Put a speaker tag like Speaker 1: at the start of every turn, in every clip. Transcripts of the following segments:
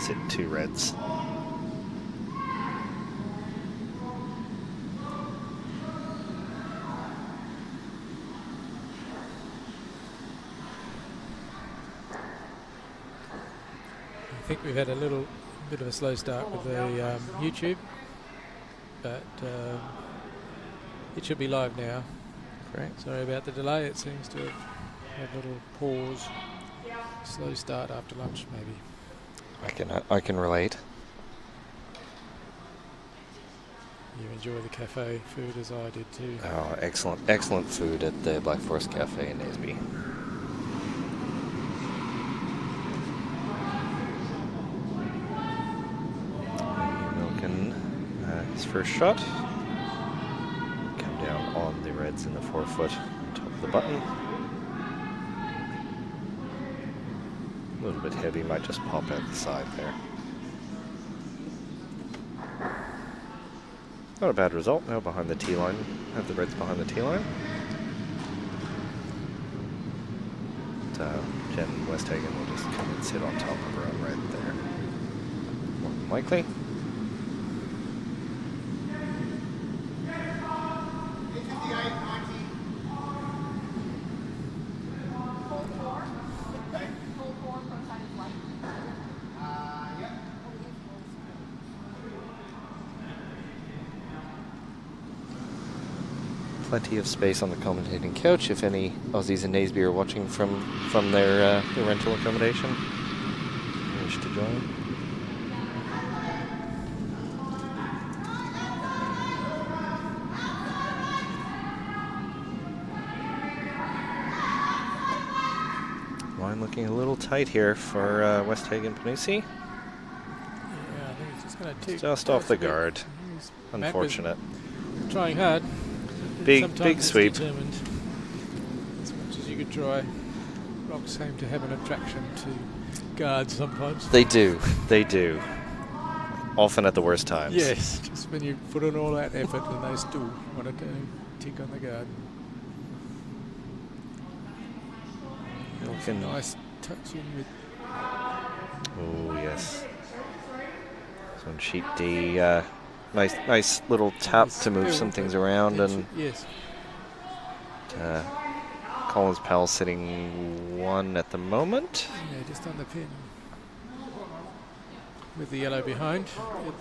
Speaker 1: sit 2 reds.
Speaker 2: I think we've had a little bit of a slow start with the YouTube, but it should be live now.
Speaker 1: Great.
Speaker 2: Sorry about the delay. It seems to have had a little pause, slow start after lunch maybe.
Speaker 1: I can relate.
Speaker 2: You enjoy the cafe food as I did too.
Speaker 1: Oh, excellent food at the Black Forest Cafe in Naseby. Millikin, his first shot. Come down on the reds in the 4-foot on top of the button. A little bit heavy, might just pop out the side there. Not a bad result. Now behind the tee line. Have the reds behind the tee line. Jen Westhagen will just come and sit on top of her own red there. More than likely. Plenty of space on the commentating couch if any Aussies in Naseby are watching from their rental accommodation. Wish to join. Line looking a little tight here for Westhagen Panoussi.
Speaker 2: Yeah, I think it's just going to take
Speaker 1: Just off the guard. Unfortunate.
Speaker 2: Trying hard.
Speaker 1: Big sweep.
Speaker 2: Determined. As much as you could try. Rocks seem to have an attraction to guards sometimes.
Speaker 1: They do. Often at the worst times.
Speaker 2: Yes, just when you put in all that effort and they still want to tick on the guard.
Speaker 1: Millikin.
Speaker 2: Nice touch in with.
Speaker 1: Oh yes. So on sheet D, nice little tap to move some things around, and
Speaker 2: yes.
Speaker 1: Collins Powell sitting 1 at the moment.
Speaker 2: Yeah, just on the pin. With the yellow behind,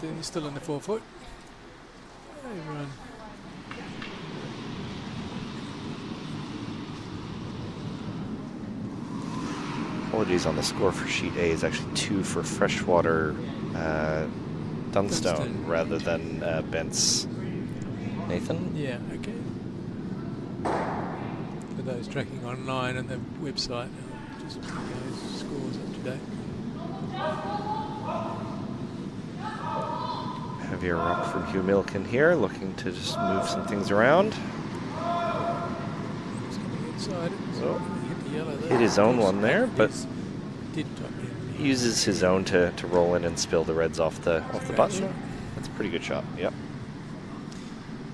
Speaker 2: it's still in the 4-foot. Everyone.
Speaker 1: Apologies on the score for sheet A is actually 2 for Freshwater Dunstone rather than Bent's Nathan.
Speaker 2: Yeah, okay. For those tracking online and the website, just put those scores up to date.
Speaker 1: Heavier rock from Hugh Millikin here, looking to just move some things around.
Speaker 2: Just coming inside.
Speaker 1: Oh.
Speaker 2: Hit the yellow there.
Speaker 1: Hit his own one there, but
Speaker 2: did top in.
Speaker 1: uses his own to roll in and spill the reds off the button.
Speaker 2: Shot.
Speaker 1: That's a pretty good shot. Yep.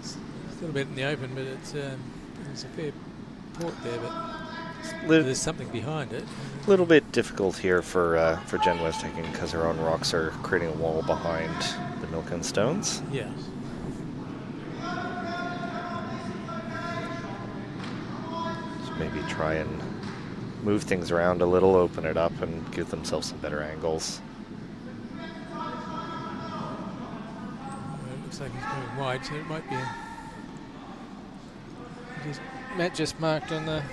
Speaker 2: Still a bit in the open, but it's a fair port there, but there's something behind it.
Speaker 1: A little bit difficult here for Jen Westhagen because her own rocks are creating a wall behind the Millikin stones.
Speaker 2: Yeah.
Speaker 1: So maybe try and move things around a little, open it up, and give themselves some better angles.
Speaker 2: It looks like he's going wide, so it might be Matt just marked on the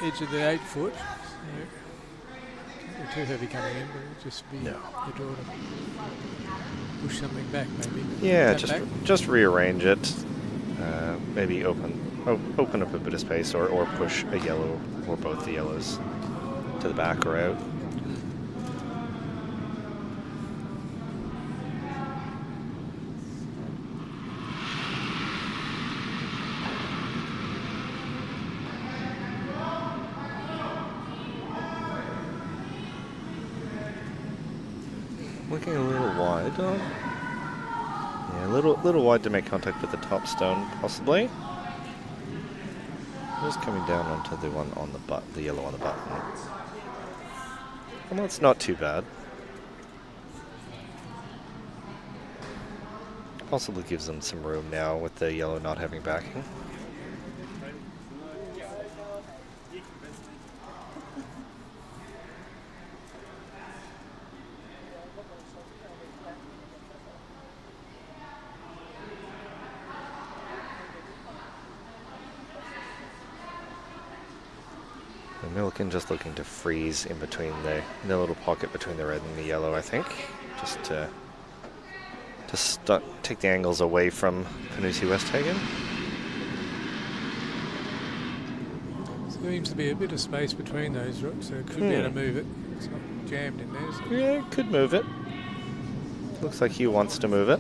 Speaker 2: edge of the 8-foot. So can't be too heavy coming in, but it'll just be the draw to push something back, maybe.
Speaker 1: Yeah, just rearrange it. Maybe open up a bit of space, or push a yellow or both the yellows to the back or out. Looking a little wide. Yeah, a little wide to make contact with the top stone, possibly. Just coming down onto the one on the yellow on the button. Well, that's not too bad. possibly gives them some room now with the yellow not having backing. Millikin just looking to freeze in between the little pocket between the red and the yellow, I think. Just to take the angles away from Panoussi Westhagen.
Speaker 2: Seems to be a bit of space between those rocks, so it could be able to move it. It's not jammed in there, so.
Speaker 1: Yeah, it could move it. Looks like he wants to move it.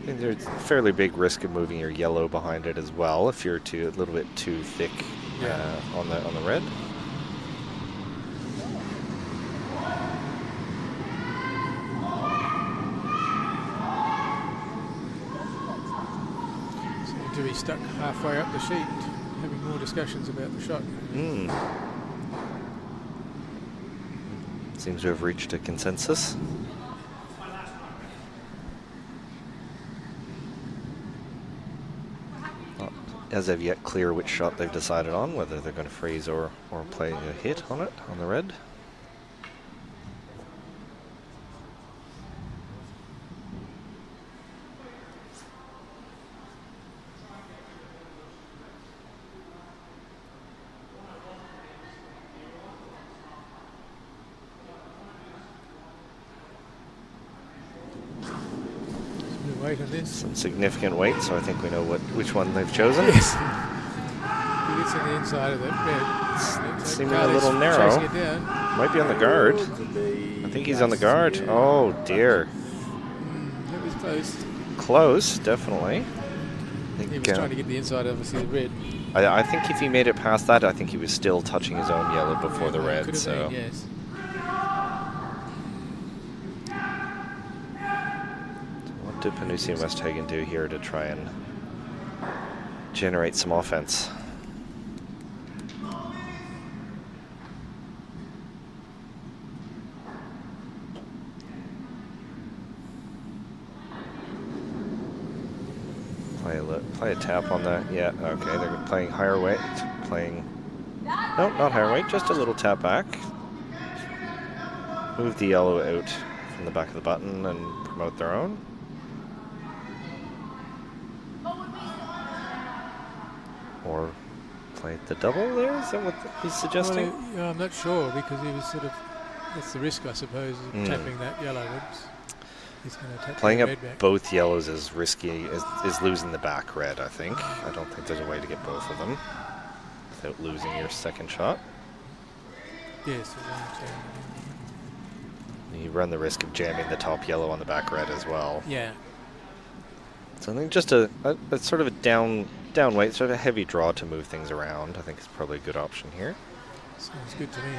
Speaker 1: I think there's a fairly big risk of moving your yellow behind it as well if you're a little bit too thick on the red.
Speaker 2: Seem to be stuck halfway up the sheet, having more discussions about the shot.
Speaker 1: Seems to have reached a consensus. As of yet clear which shot they've decided on, whether they're going to freeze or play a hit on it, on the red.
Speaker 2: Weight on this.
Speaker 1: Some significant weight, so I think we know which one they've chosen.
Speaker 2: Yes. He gets on the inside of that red.
Speaker 1: Seeming a little narrow. Might be on the guard. I think he's on the guard. Oh dear.
Speaker 2: That was close.
Speaker 1: Close, definitely.
Speaker 2: He was trying to get the inside, obviously, the red.
Speaker 1: I think if he made it past that, I think he was still touching his own yellow before the red. So.
Speaker 2: Been, yes.
Speaker 1: What did Panoussi and Westhagen do here to try and generate some offense? Play a tap on that. Yeah, okay, they're playing higher weight. No, not higher weight, just a little tap back. Move the yellow out from the back of the button and promote their own. Or play the double there? Is that what he's suggesting?
Speaker 2: Well, I'm not sure, because he was sort of, that's the risk, I suppose, of tapping that yellow. He's going to tap
Speaker 1: playing up
Speaker 2: red back.
Speaker 1: both yellows is risky, is losing the back red, I think. I don't think there's a way to get both of them without losing your second shot.
Speaker 2: Yes.
Speaker 1: You run the risk of jamming the top yellow on the back red as well.
Speaker 2: Yeah.
Speaker 1: So I think just a sort of a down weight, sort of a heavy draw to move things around, I think is probably a good option here.
Speaker 2: Sounds good to me.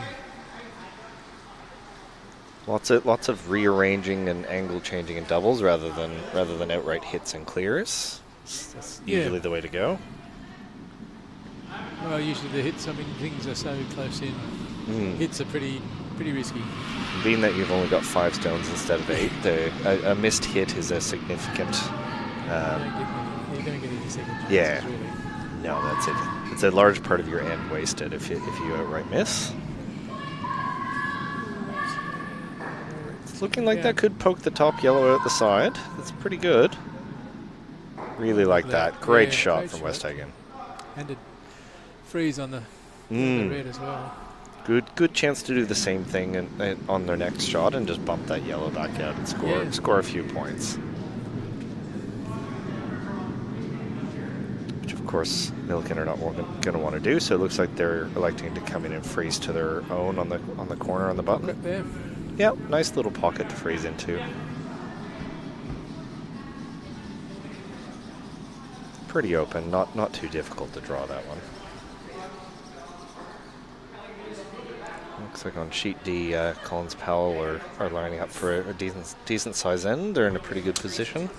Speaker 1: Lots of rearranging and angle changing in doubles rather than outright hits and clears. That's usually the way to go.
Speaker 2: Well, usually the hits, I mean, things are so close in. Hits are pretty risky.
Speaker 1: Being that you've only got 5 stones instead of 8, a missed hit is a significant.
Speaker 2: You don't get any second chances,
Speaker 1: yeah.
Speaker 2: really.
Speaker 1: No, that's it. It's a large part of your end wasted if you outright miss. It's looking like that could poke the top yellow out the side. That's pretty good. Really like that. Great shot from Westhagen.
Speaker 2: And a freeze on the red as well.
Speaker 1: Good chance to do the same thing on their next shot and just bump that yellow back out and score a few points. Which of course Millikin are not going to want to do, so it looks like they're electing to come in and freeze to their own on the corner on the button.
Speaker 2: Right there.
Speaker 1: Yeah, nice little pocket to freeze into. Pretty open, not too difficult to draw that one. Looks like on sheet D, Collins Powell are lining up for a decent size end. They're in a pretty good position.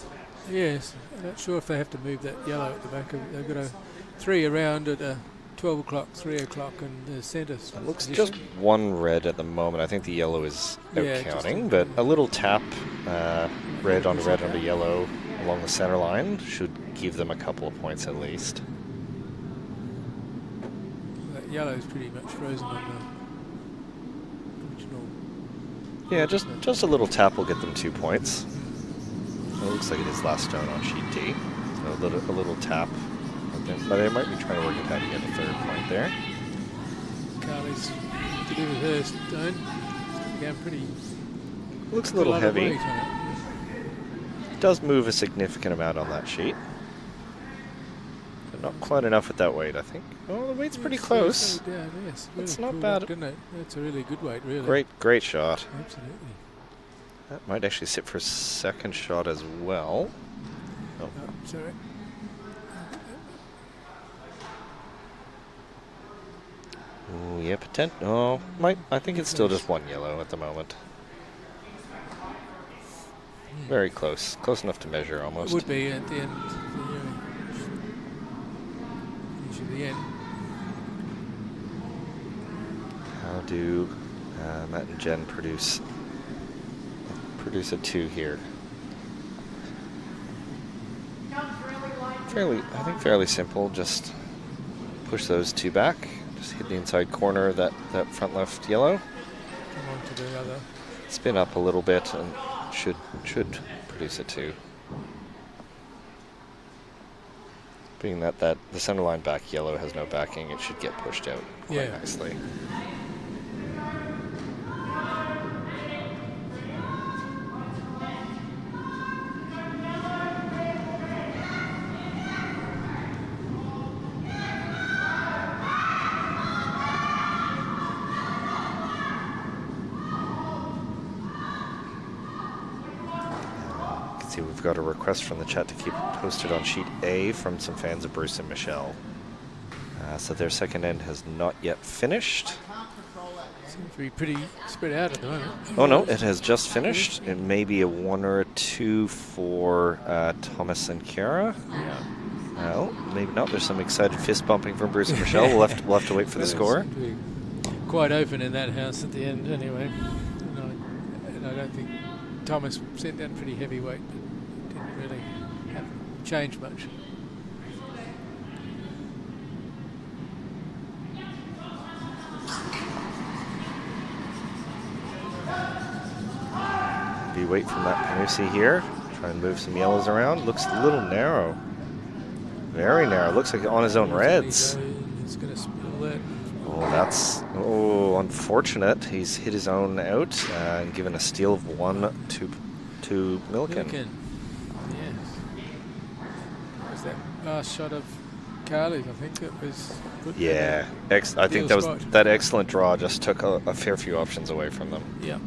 Speaker 2: Yes, I'm not sure if they have to move that yellow at the back. They've got a 3 around at a 12 o'clock, 3 o'clock, and the centre.
Speaker 1: It looks just one red at the moment. I think the yellow is out
Speaker 2: Yeah,
Speaker 1: counting, but a little tap, red onto yellow along the center line should give them a couple of points at least.
Speaker 2: That yellow is pretty much frozen on the original.
Speaker 1: Yeah, just a little tap will get them 2 points. It looks like it is last stone on sheet D. So a little tap. But they might be trying to work it out to get a 3rd point there.
Speaker 2: Carly's to do with her stone. Down pretty.
Speaker 1: Looks a little heavy. It does move a significant amount on that sheet. But not quite enough with that weight, I think. Oh, the weight's pretty close.
Speaker 2: Down, yes.
Speaker 1: It's not bad.
Speaker 2: Isn't it? That's a really good weight, really.
Speaker 1: Great shot.
Speaker 2: Absolutely.
Speaker 1: That might actually sit for a 2nd shot as well. Oh.
Speaker 2: Sorry.
Speaker 1: Oh, yeah, I think it's still just 1 yellow at the moment. Very close. Close enough to measure almost.
Speaker 2: It would be at the end. Finish at the end.
Speaker 1: How do Matt and Jen produce a 2 here? I think fairly simple. Just push those 2 back. Just hit the inside corner of that front left yellow.
Speaker 2: Come on to the other.
Speaker 1: Spin up a little bit and should produce a 2. Being that the center line back yellow has no backing, it should get pushed out quite nicely. We've got a request from the chat to keep it posted on sheet A from some fans of Bruce and Michelle. So their 2nd end has not yet finished.
Speaker 2: Seems to be pretty spread out at the moment.
Speaker 1: Oh no, it has just finished. It may be a 1 or a 2 for Thomas and Kiara.
Speaker 2: Yeah.
Speaker 1: Well, maybe not. There's some excited fist bumping from Bruce and Michelle. We'll have to wait for the score.
Speaker 2: Quite open in that house at the end anyway. And I don't think Thomas sent down pretty heavy weight, but didn't really change much.
Speaker 1: Be wait from that Panoussi here. Try and move some yellows around. Looks a little narrow. Very narrow. Looks like on his own reds.
Speaker 2: He's going to spill that.
Speaker 1: Oh, that's unfortunate. He's hit his own out and given a steal of 1 to Millikin.
Speaker 2: Yes. Was that last shot of Carly's? I think it was good.
Speaker 1: Yeah, I think that excellent draw just took a fair few options away from them.
Speaker 2: Yeah.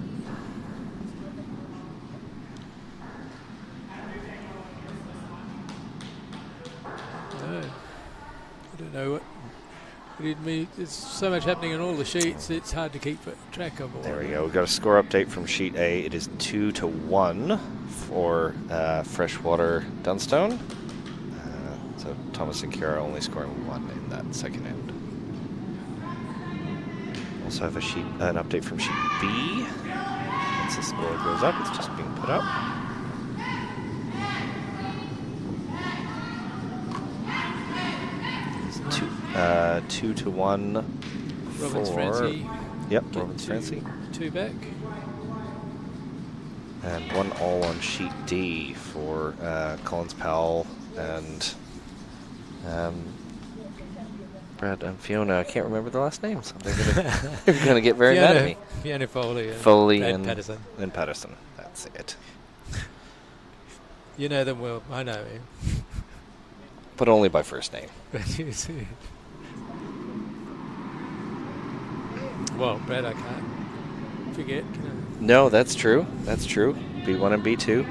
Speaker 2: I don't know what. There's so much happening on all the sheets, it's hard to keep track of all.
Speaker 1: There we go. We've got a score update from sheet A. It is 2-1 for Freshwater Dunstone. So Thomas and Kiara only scoring 1 in that 2nd end. Also have an update from sheet B. Once the score goes up, it's just being put up. It's 2-1
Speaker 2: Robbins
Speaker 1: for...
Speaker 2: Francie.
Speaker 1: Yep, Robbins Francie.
Speaker 2: 2 back.
Speaker 1: And 1 all on sheet D for Collins Powell and Brad and Fiona. I can't remember the last names. So they're going to get very mad at me.
Speaker 2: Fiona Foley.
Speaker 1: Foley
Speaker 2: Brad
Speaker 1: and
Speaker 2: Patterson.
Speaker 1: And Patterson. That's it.
Speaker 2: You know them well. I know him.
Speaker 1: But only by first name.
Speaker 2: Well, Brad, I can't forget.
Speaker 1: No, that's true. That's true. B1 and B2.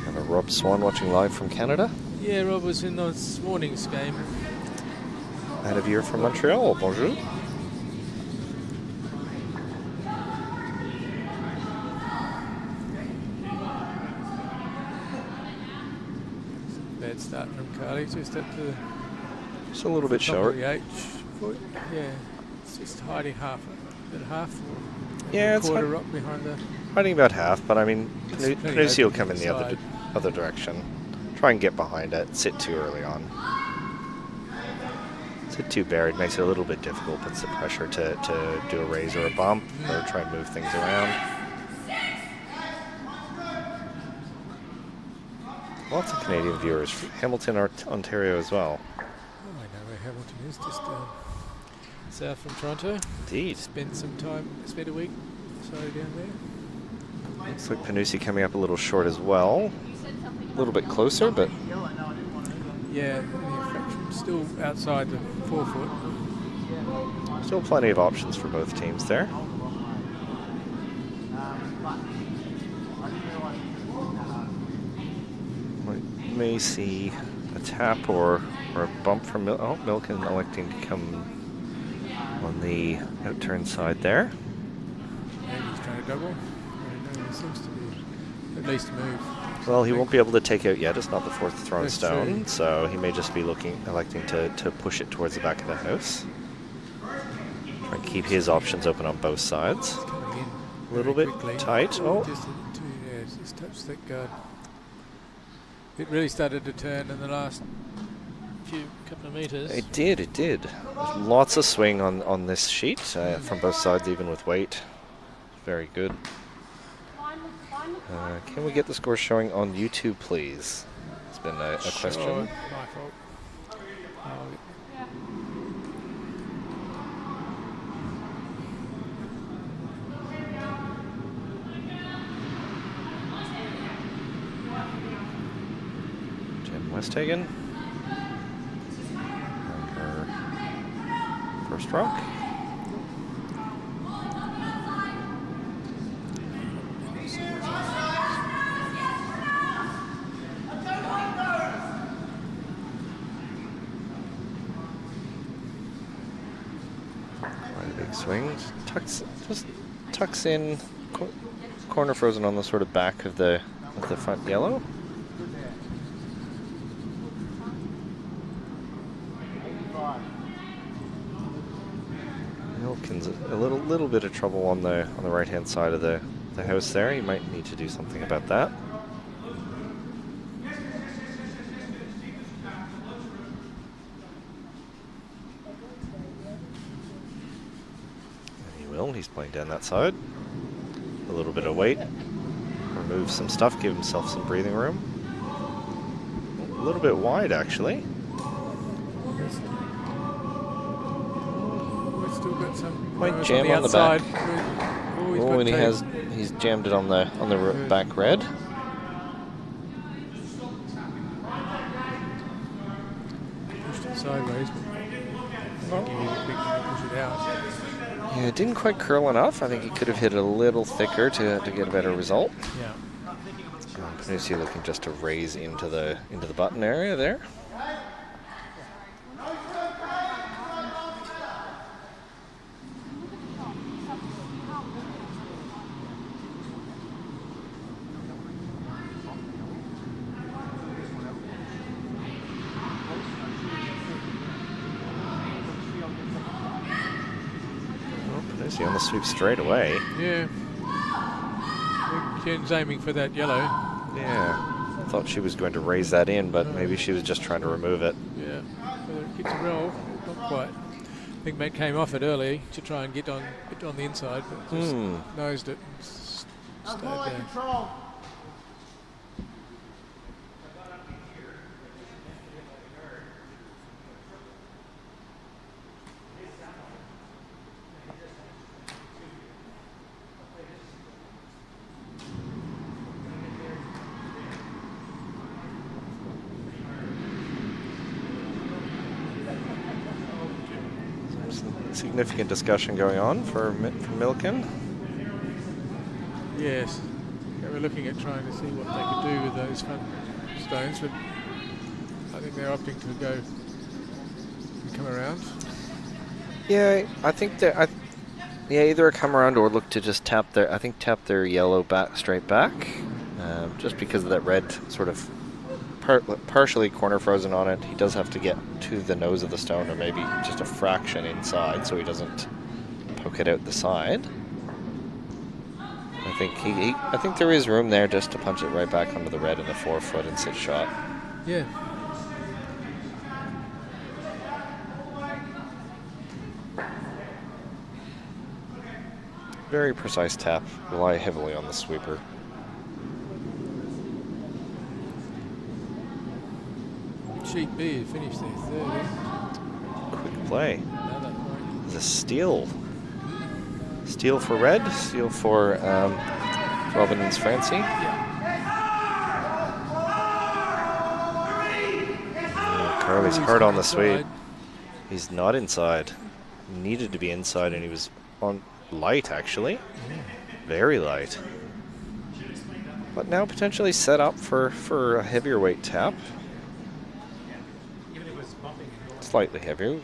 Speaker 1: And Rob Swan watching live from Canada.
Speaker 2: Yeah, Rob was in this morning's game.
Speaker 1: Out of here from Montreal. Bonjour.
Speaker 2: bad start from Carly, just at the
Speaker 1: Just a little bit
Speaker 2: top of
Speaker 1: short.
Speaker 2: the H foot. Yeah, it's just hiding half, at half. Or
Speaker 1: Yeah, it's
Speaker 2: quarter rock behind the.
Speaker 1: hiding about half, but I mean,
Speaker 2: It's pretty
Speaker 1: Panoussi will
Speaker 2: open
Speaker 1: come
Speaker 2: to
Speaker 1: in
Speaker 2: the
Speaker 1: the
Speaker 2: side.
Speaker 1: other direction. Try and get behind it. Sit too early on. Sit too buried makes it a little bit difficult. Puts the pressure to do a raise or a bump or try and move things around. Lots of Canadian viewers. Hamilton, Ontario as well.
Speaker 2: Oh, I know where Hamilton is, just south from Toronto.
Speaker 1: Indeed.
Speaker 2: Spent a week down there.
Speaker 1: Looks like Panoussi coming up a little short as well. A little bit closer, but
Speaker 2: Yeah, still outside the 4 foot.
Speaker 1: still plenty of options for both teams there. We may see a tap or a bump from Millikin electing to come on the out-turn side there.
Speaker 2: Maybe he's trying to double. I don't know, he seems to be at least move.
Speaker 1: Well, he won't be able to take out yet. It's not the fourth thrown
Speaker 2: That's
Speaker 1: stone,
Speaker 2: true.
Speaker 1: so he may just be electing to push it towards the back of the house. Try and keep his options open on both sides.
Speaker 2: It's coming in
Speaker 1: A little
Speaker 2: very
Speaker 1: bit
Speaker 2: quickly.
Speaker 1: tight. Oh,
Speaker 2: Just touched that guard. It really started to turn in the last couple of metres.
Speaker 1: it did. There's lots of swing on this sheet from both sides, even with weight. Very good. Can we get the score showing on YouTube, please? It's been a question.
Speaker 2: Sure, my fault.
Speaker 1: Jen Westhagen. And her first rock. Quite a big swing. Just tucks in, corner frozen on the sort of back of the front yellow. Millikin's a little bit of trouble on the right hand side of the house there. He might need to do something about that. And he will. He's playing down that side. A little bit of weight. Remove some stuff. Give himself some breathing room. A little bit wide, actually.
Speaker 2: We've still got some
Speaker 1: Might
Speaker 2: arrows
Speaker 1: jam on the
Speaker 2: outside.
Speaker 1: back.
Speaker 2: Oh,
Speaker 1: Oh, and he's jammed it on the back red.
Speaker 2: Pushed it sideways, but I think he needed a big push it out.
Speaker 1: Yeah, it didn't quite curl enough. I think he could have hit it a little thicker to get a better result.
Speaker 2: Yeah.
Speaker 1: Panoussi looking just to raise into the button area there. Panoussi on the sweep straight away.
Speaker 2: Yeah. Ken's aiming for that yellow.
Speaker 1: Yeah, I thought she was going to raise that in, but maybe she was just trying to remove it.
Speaker 2: Yeah. Whether it gets a roll, not quite. I think Matt came off it early to try and get on the inside, but just nosed it and stayed there.
Speaker 1: Significant discussion going on for Millikin.
Speaker 2: Yes. They were looking at trying to see what they could do with those front stones, but I think they're opting to go and come around.
Speaker 1: Yeah, I think that either come around or look to just tap their yellow back straight back, just because of that red sort of partially corner frozen on it. He does have to get to the nose of the stone, or maybe just a fraction inside, so he doesn't poke it out the side. I think there is room there just to punch it right back onto the red in the 4-foot and sit shot.
Speaker 2: Yeah.
Speaker 1: Very precise tap. Rely heavily on the sweeper.
Speaker 2: Sheet B finished there, 30.
Speaker 1: Quick play.
Speaker 2: Another point.
Speaker 1: It's a steal. Steal for red. Steal for Robin and Francie. Carly's hard on the sweep. He's not inside. He needed to be inside, and he was on light, actually. Very light. But now potentially set up for a heavier weight tap. Slightly heavier.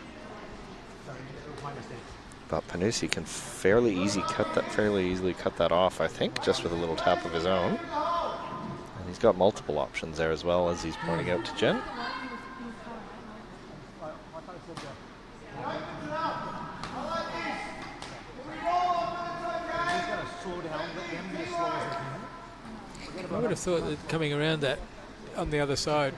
Speaker 1: But Panoussi can fairly easily cut that off, I think, just with a little tap of his own. And he's got multiple options there as well, as he's pointing out to Jen.
Speaker 2: I would have thought that coming around that on the other side,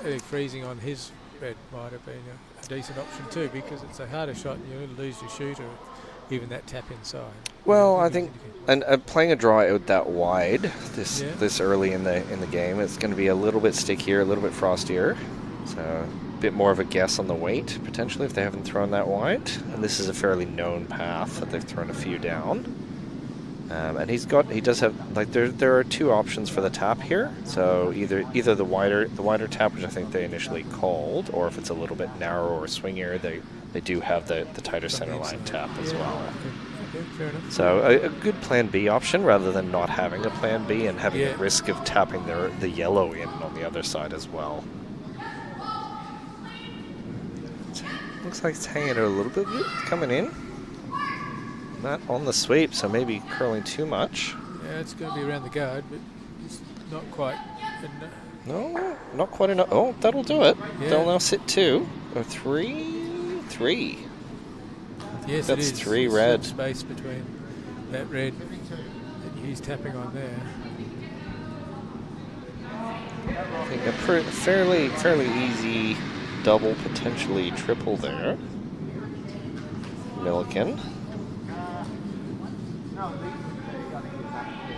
Speaker 2: I think freezing on his red might have been a decent option too, because it's a harder shot and you lose your shooter, even that tap inside.
Speaker 1: Well, I think, and playing a draw out that wide this early in the game, it's going to be a little bit stickier, a little bit frostier. So a bit more of a guess on the weight potentially if they haven't thrown that wide. And this is a fairly known path that they've thrown a few down. And he does have, like, there are two options for the tap here. So either the wider tap, which I think they initially called, or if it's a little bit narrower or swingier, they do have the tighter center line tap as well.
Speaker 2: Okay, fair enough.
Speaker 1: So a good plan B option rather than not having a plan B and having the risk of tapping the yellow in on the other side as well. Looks like it's hanging out a little bit, coming in. Not on the sweep, so maybe curling too much.
Speaker 2: Yeah, it's going to be around the guard, but it's not quite.
Speaker 1: No, not quite enough. Oh, that'll do it.
Speaker 2: Yeah.
Speaker 1: They'll now sit 2 or 3.
Speaker 2: Yes,
Speaker 1: that's
Speaker 2: it is.
Speaker 1: 3
Speaker 2: It's
Speaker 1: red.
Speaker 2: some space between that red that he's tapping on there.
Speaker 1: I think a fairly easy double, potentially triple there. Millikin.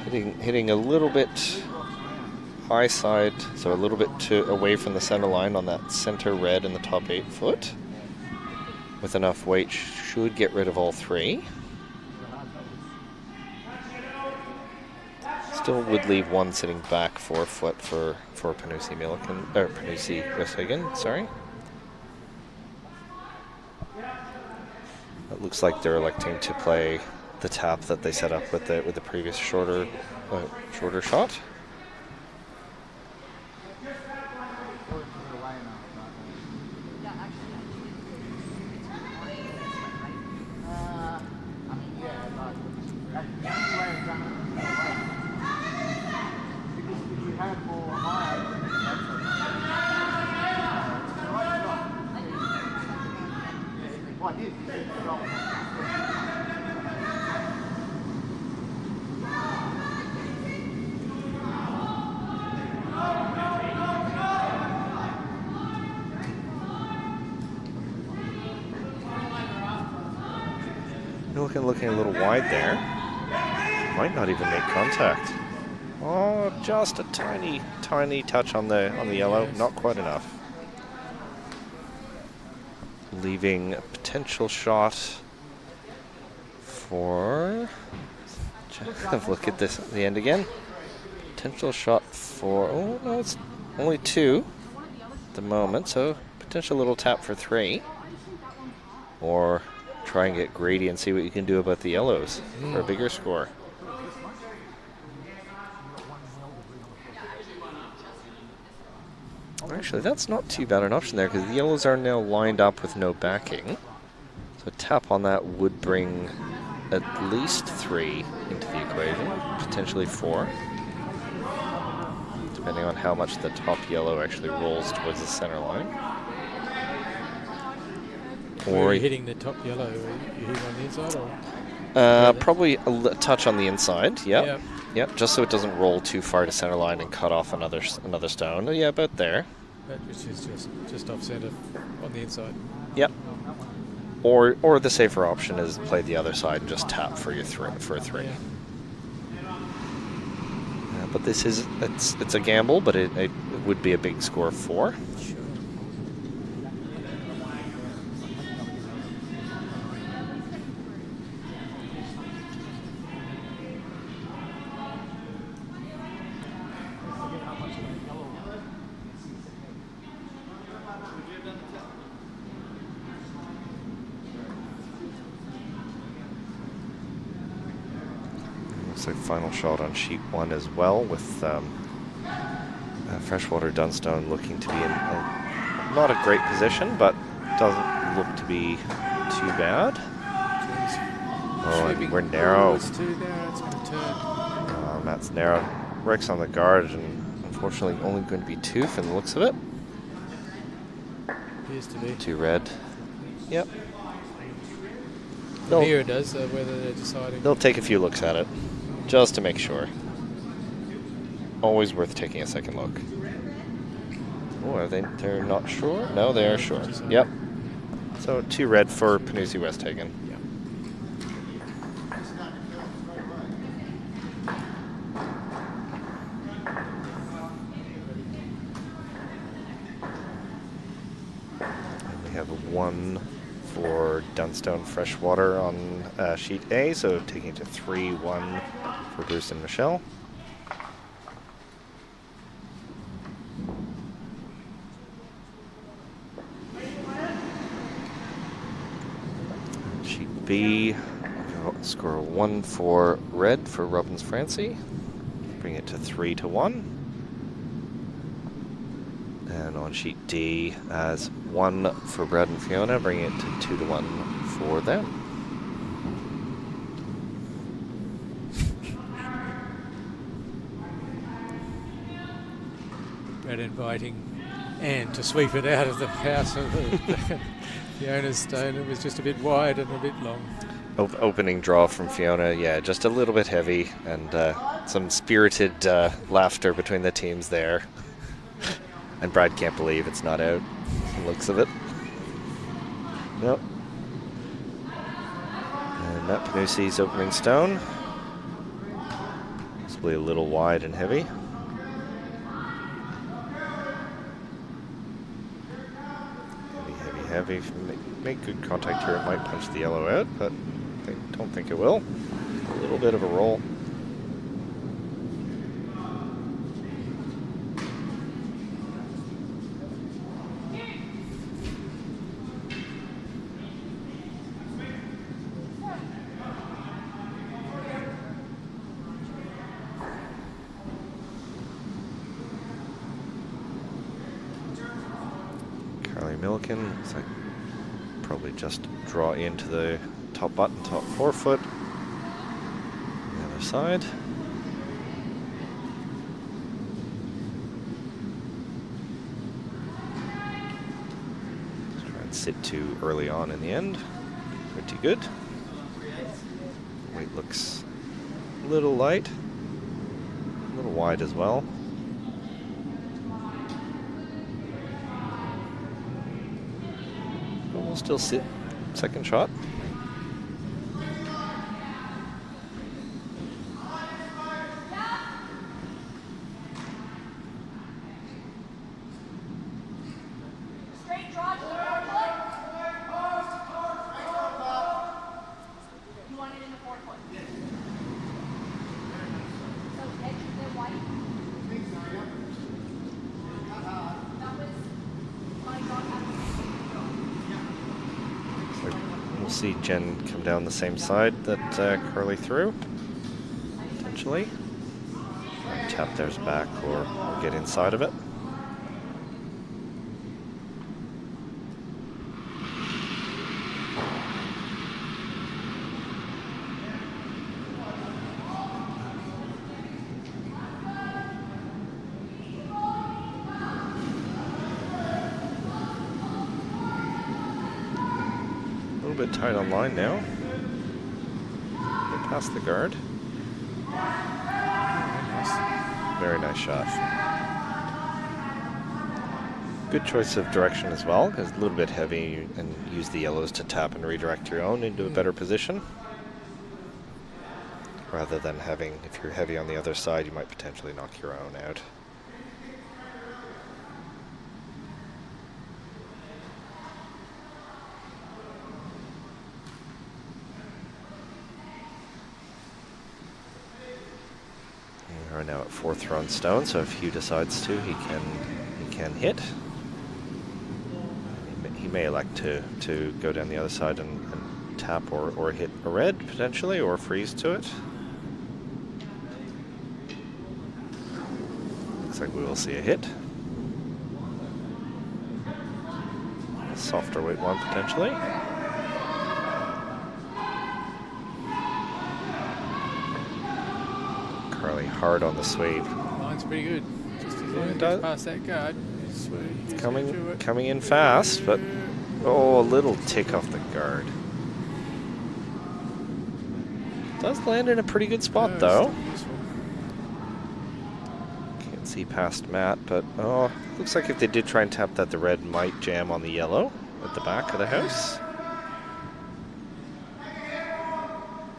Speaker 1: Hitting a little bit high side, so a little bit away from the center line on that center red in the top 8 foot. With enough weight, should get rid of all 3. Still would leave 1 sitting back 4 foot for Panoussi Millikin, or Panoussi Westhagen, sorry. It looks like they're electing to play the tap that they set up with the previous shorter shot. Looking a little wide there. Might not even make contact. Oh, just a tiny touch on the yellow. Not quite enough. Leaving a potential shot for. Have a look at this at the end again. Potential shot for. Oh no, it's only 2 at the moment. So potential little tap for 3. Or try and get greedy and see what you can do about the yellows for a bigger score. Actually, that's not too bad an option there because the yellows are now lined up with no backing. So a tap on that would bring at least 3 into the equation, potentially 4. depending on how much the top yellow actually rolls towards the center line.
Speaker 2: Where are you hitting the top yellow? Are you hitting on the inside or?
Speaker 1: Probably a touch on the inside. Yep.
Speaker 2: Yep.
Speaker 1: Yep. Just so it doesn't roll too far to center line and cut off another stone. Yeah, about there.
Speaker 2: Which is just off center on the inside.
Speaker 1: Yep. Or the safer option is play the other side and just tap for your for a 3.
Speaker 2: Yeah.
Speaker 1: But this is it's a gamble, but it would be a big score of 4.
Speaker 2: Sure.
Speaker 1: Looks like final shot on sheet 1 as well, with Freshwater Dunstone looking to be in not a great position, but doesn't look to be too bad. Oh, and we're narrow.
Speaker 2: It's too narrow. It's going to turn.
Speaker 1: That's narrow. Rick's on the guard, and unfortunately only going to be 2 from the looks of it.
Speaker 2: Appears to be.
Speaker 1: 2 red. Yep.
Speaker 2: From here it does, whether they're deciding.
Speaker 1: They'll take a few looks at it, just to make sure. Always worth taking a second look. Oh, they're not sure? No, they are sure. Yep. So 2 red for Panoussi Westhagen.
Speaker 2: Yeah.
Speaker 1: And we have a 1 for Dunstone Freshwater on sheet A, so taking it to 3-1 for Bruce and Michelle. Sheet B, score a 1 for red for Robbins Francie. Bring it to 3-1. And on sheet D, as 1 for Brad and Fiona, bring it to 2-1 for them.
Speaker 2: Brad inviting Anne to sweep it out of the house of the owner's stone. It was just a bit wide and a bit long.
Speaker 1: Opening draw from Fiona, yeah, just a little bit heavy, and some spirited laughter between the teams there. And Brad can't believe it's not out, from the looks of it. Nope. And Matt Panoussi's opening stone. Possibly a little wide and heavy. Heavy. If you make good contact here, it might punch the yellow out, but I don't think it will. A little bit of a roll. Millikin, looks like probably just draw into the top button, top 4-foot. The other side. Let's try and sit too early on in the end. Pretty good. Weight looks a little light, a little wide as well. We'll still sit. Second shot.
Speaker 3: Straight draw to the 4-foot. You want it in the 4-foot. So edge of the white. That was my draw.
Speaker 1: We'll see Jen come down the same side that Curly threw, potentially. Tap theirs back or get inside of it. bit tight on line now. Get past the guard. Very nice shot. Good choice of direction as well, because a little bit heavy, and use the yellows to tap and redirect your own into a better position. Rather than having, if you're heavy on the other side, you might potentially knock your own out. We are now at 4th thrown stone, so if Hugh decides to, he can hit. He may elect to go down the other side and tap or hit a red potentially, or freeze to it. Looks like we will see a hit. A softer weight one potentially. Carly hard on the sweep.
Speaker 2: Line's pretty good. Just as long as it
Speaker 1: does.
Speaker 2: gets past that guard. It's
Speaker 1: Coming in fast, but oh, a little tick off the guard. Does land in a pretty good spot though. Can't see past Matt, but oh, looks like if they did try and tap that, the red might jam on the yellow at the back of the house.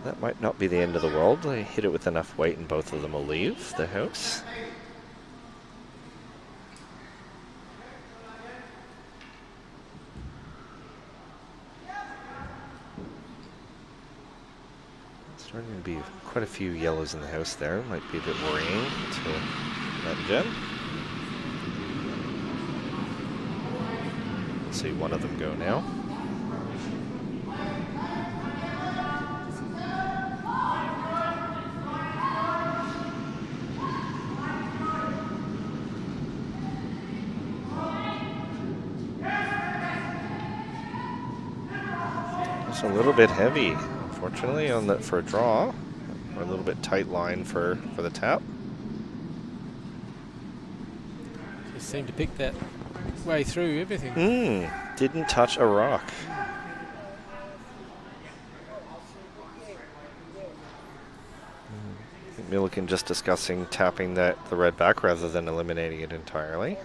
Speaker 1: That might not be the end of the world. They hit it with enough weight and both of them will leave the house. Starting to be quite a few yellows in the house there. Might be a bit worrying to that Jen. See one of them go now. It's a little bit heavy, unfortunately, on that for a draw. Or a little bit tight line for the tap.
Speaker 2: Just seemed to pick that way through everything.
Speaker 1: Didn't touch a rock. I think Millikin just discussing tapping the red back rather than eliminating it entirely.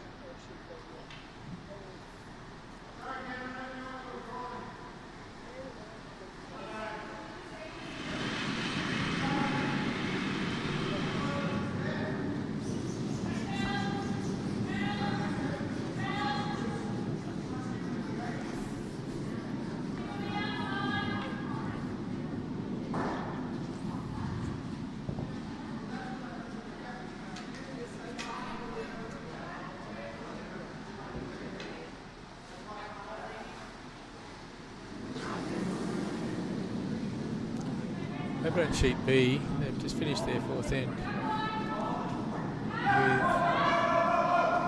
Speaker 2: Over on sheet B, they've just finished their 4th end with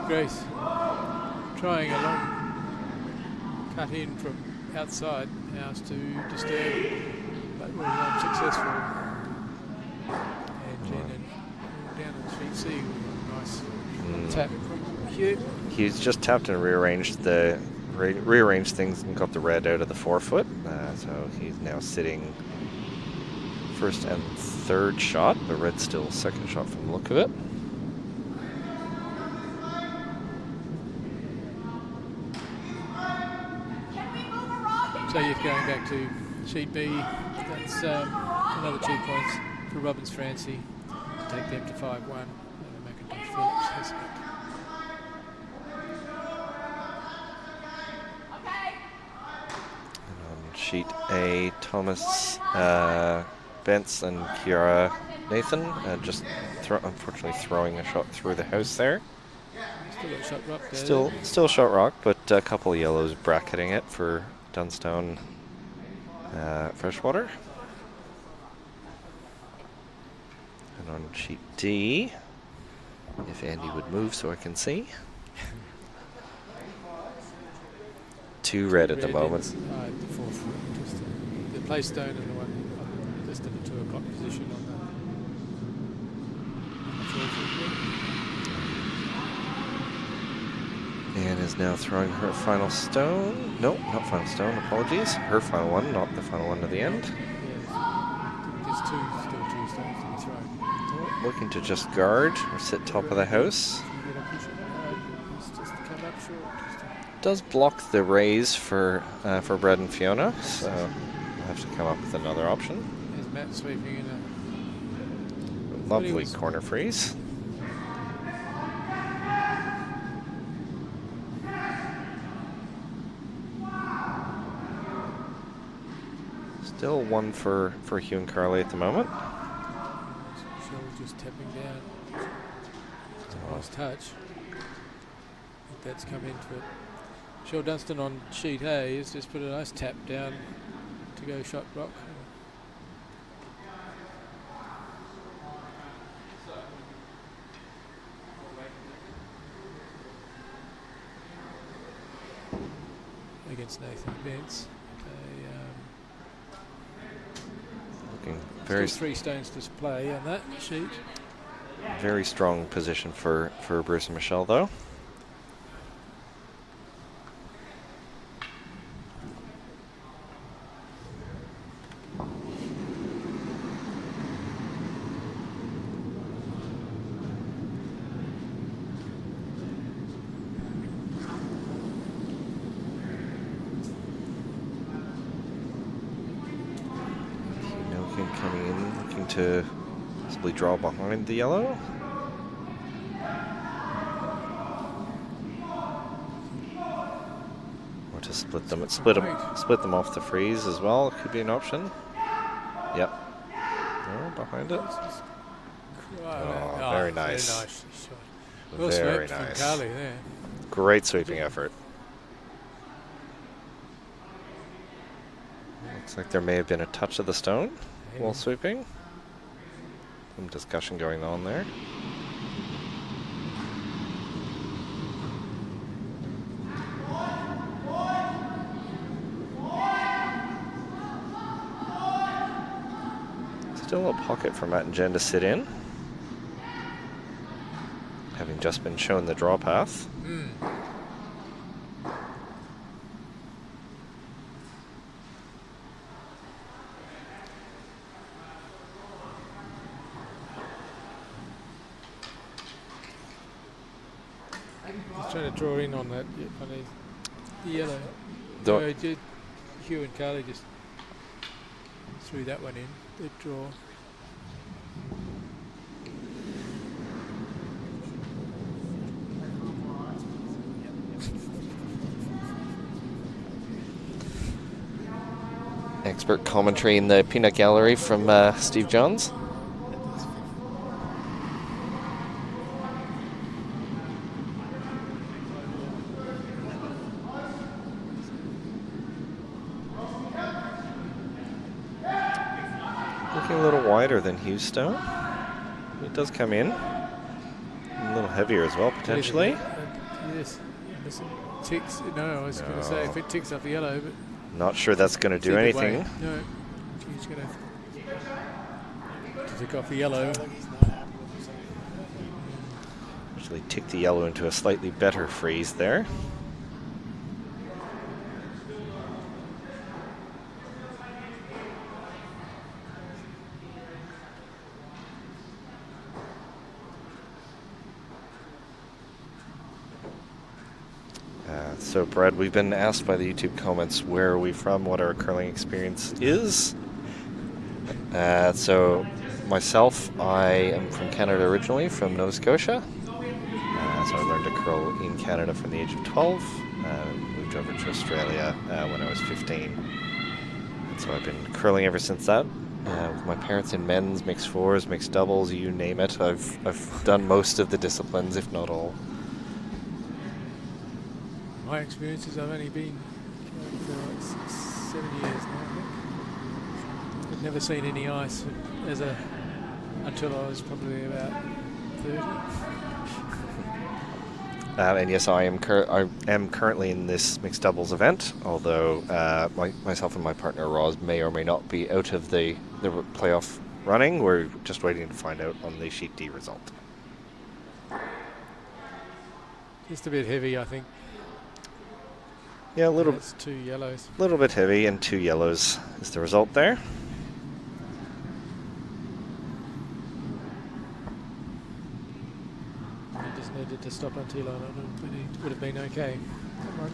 Speaker 2: Grace trying a long cut in from outside house to disturb, but was unsuccessful. And Jen and down on sheet C with a nice tap from Hugh.
Speaker 1: He's just tapped and rearranged things and got the red out of the 4-foot. So he's now sitting 1st and 3rd shot, but red still 2nd shot from the look of it.
Speaker 2: So you're going back to sheet B. That's another 2 points for Robbins Francie to take them to 5-1. And McIntosh Phillips has it.
Speaker 1: And on sheet A, Thomas, Bence and Kiara Nathan just unfortunately throwing a shot through the house there.
Speaker 2: Still got shot rock there.
Speaker 1: Still shot rock, but a couple of yellows bracketing it for Dunstone Freshwater. And on sheet D, if Andy would move so I can see. 2 red at the moment.
Speaker 2: The 4th, just the play stone and the one just in the 2 o'clock position on the 4th.
Speaker 1: And is now throwing her final stone. Nope, not final stone, apologies. Her final one, not the final one to the end.
Speaker 2: There's still two stones to be thrown.
Speaker 1: Looking to just guard or sit top of the house.
Speaker 2: You're gonna push it hard, he's just come up short.
Speaker 1: Does block the raise for Brad and Fiona, so we'll have to come up with another option.
Speaker 2: There's Matt sweeping in a
Speaker 1: Lovely corner freeze. Still one for Hugh and Carly at the moment.
Speaker 2: Shell's just tapping down. It's a nice touch. I think that's come into it. Shell Dunstan on sheet A has just put a nice tap down to go shot rock. Against Nathan Bentz.
Speaker 1: Looking very
Speaker 2: Still 3 stones to play on that sheet.
Speaker 1: very strong position for Bruce and Michelle though. Millikin coming in, looking to possibly draw behind the yellow. Or to split them off the freeze as well. Could be an option. Yep. No, behind it. Oh, very nice.
Speaker 2: Very nice shot. Well
Speaker 1: Very
Speaker 2: swept from
Speaker 1: nice.
Speaker 2: Carly there.
Speaker 1: Great sweeping effort. Looks like there may have been a touch of the stone while sweeping. Some discussion going on there. Still a pocket for Matt and Jen to sit in, having just been shown the draw path.
Speaker 2: He's trying to draw in on that, on the yellow.
Speaker 1: Don't-
Speaker 2: No, Hugh and Carly just threw that one in. They draw.
Speaker 1: Expert commentary in the peanut gallery from Steve Johns. Looking a little wider than Hughes Stone. It does come in. A little heavier as well, potentially.
Speaker 2: Yes. Listen, ticks. No, I was going to say if it ticks up the yellow, but
Speaker 1: Not sure that's going to do
Speaker 2: either way,
Speaker 1: anything.
Speaker 2: no, he's going to tick off the yellow.
Speaker 1: Actually tick the yellow into a slightly better freeze there. So Brad, we've been asked by the YouTube comments where are we from, what our curling experience is. So myself, I am from Canada originally, from Nova Scotia. So I learned to curl in Canada from the age of 12. Moved over to Australia when I was 15. And so I've been curling ever since that. With my parents in men's, mixed fours, mixed doubles, you name it. I've done most of the disciplines, if not all.
Speaker 2: My experiences, I've only been for like 7 years now, I think. I've never seen any ice until I was probably about 30.
Speaker 1: And yes, I am currently in this mixed doubles event, although myself and my partner Roz may or may not be out of the playoff running. We're just waiting to find out on the Sheet D result.
Speaker 2: Just a bit heavy, I think.
Speaker 1: Yeah, a little
Speaker 2: That's 2 yellows.
Speaker 1: bit heavy, and 2 yellows is the result there.
Speaker 2: He just needed to stop on T-line, but he would have been okay. Come on.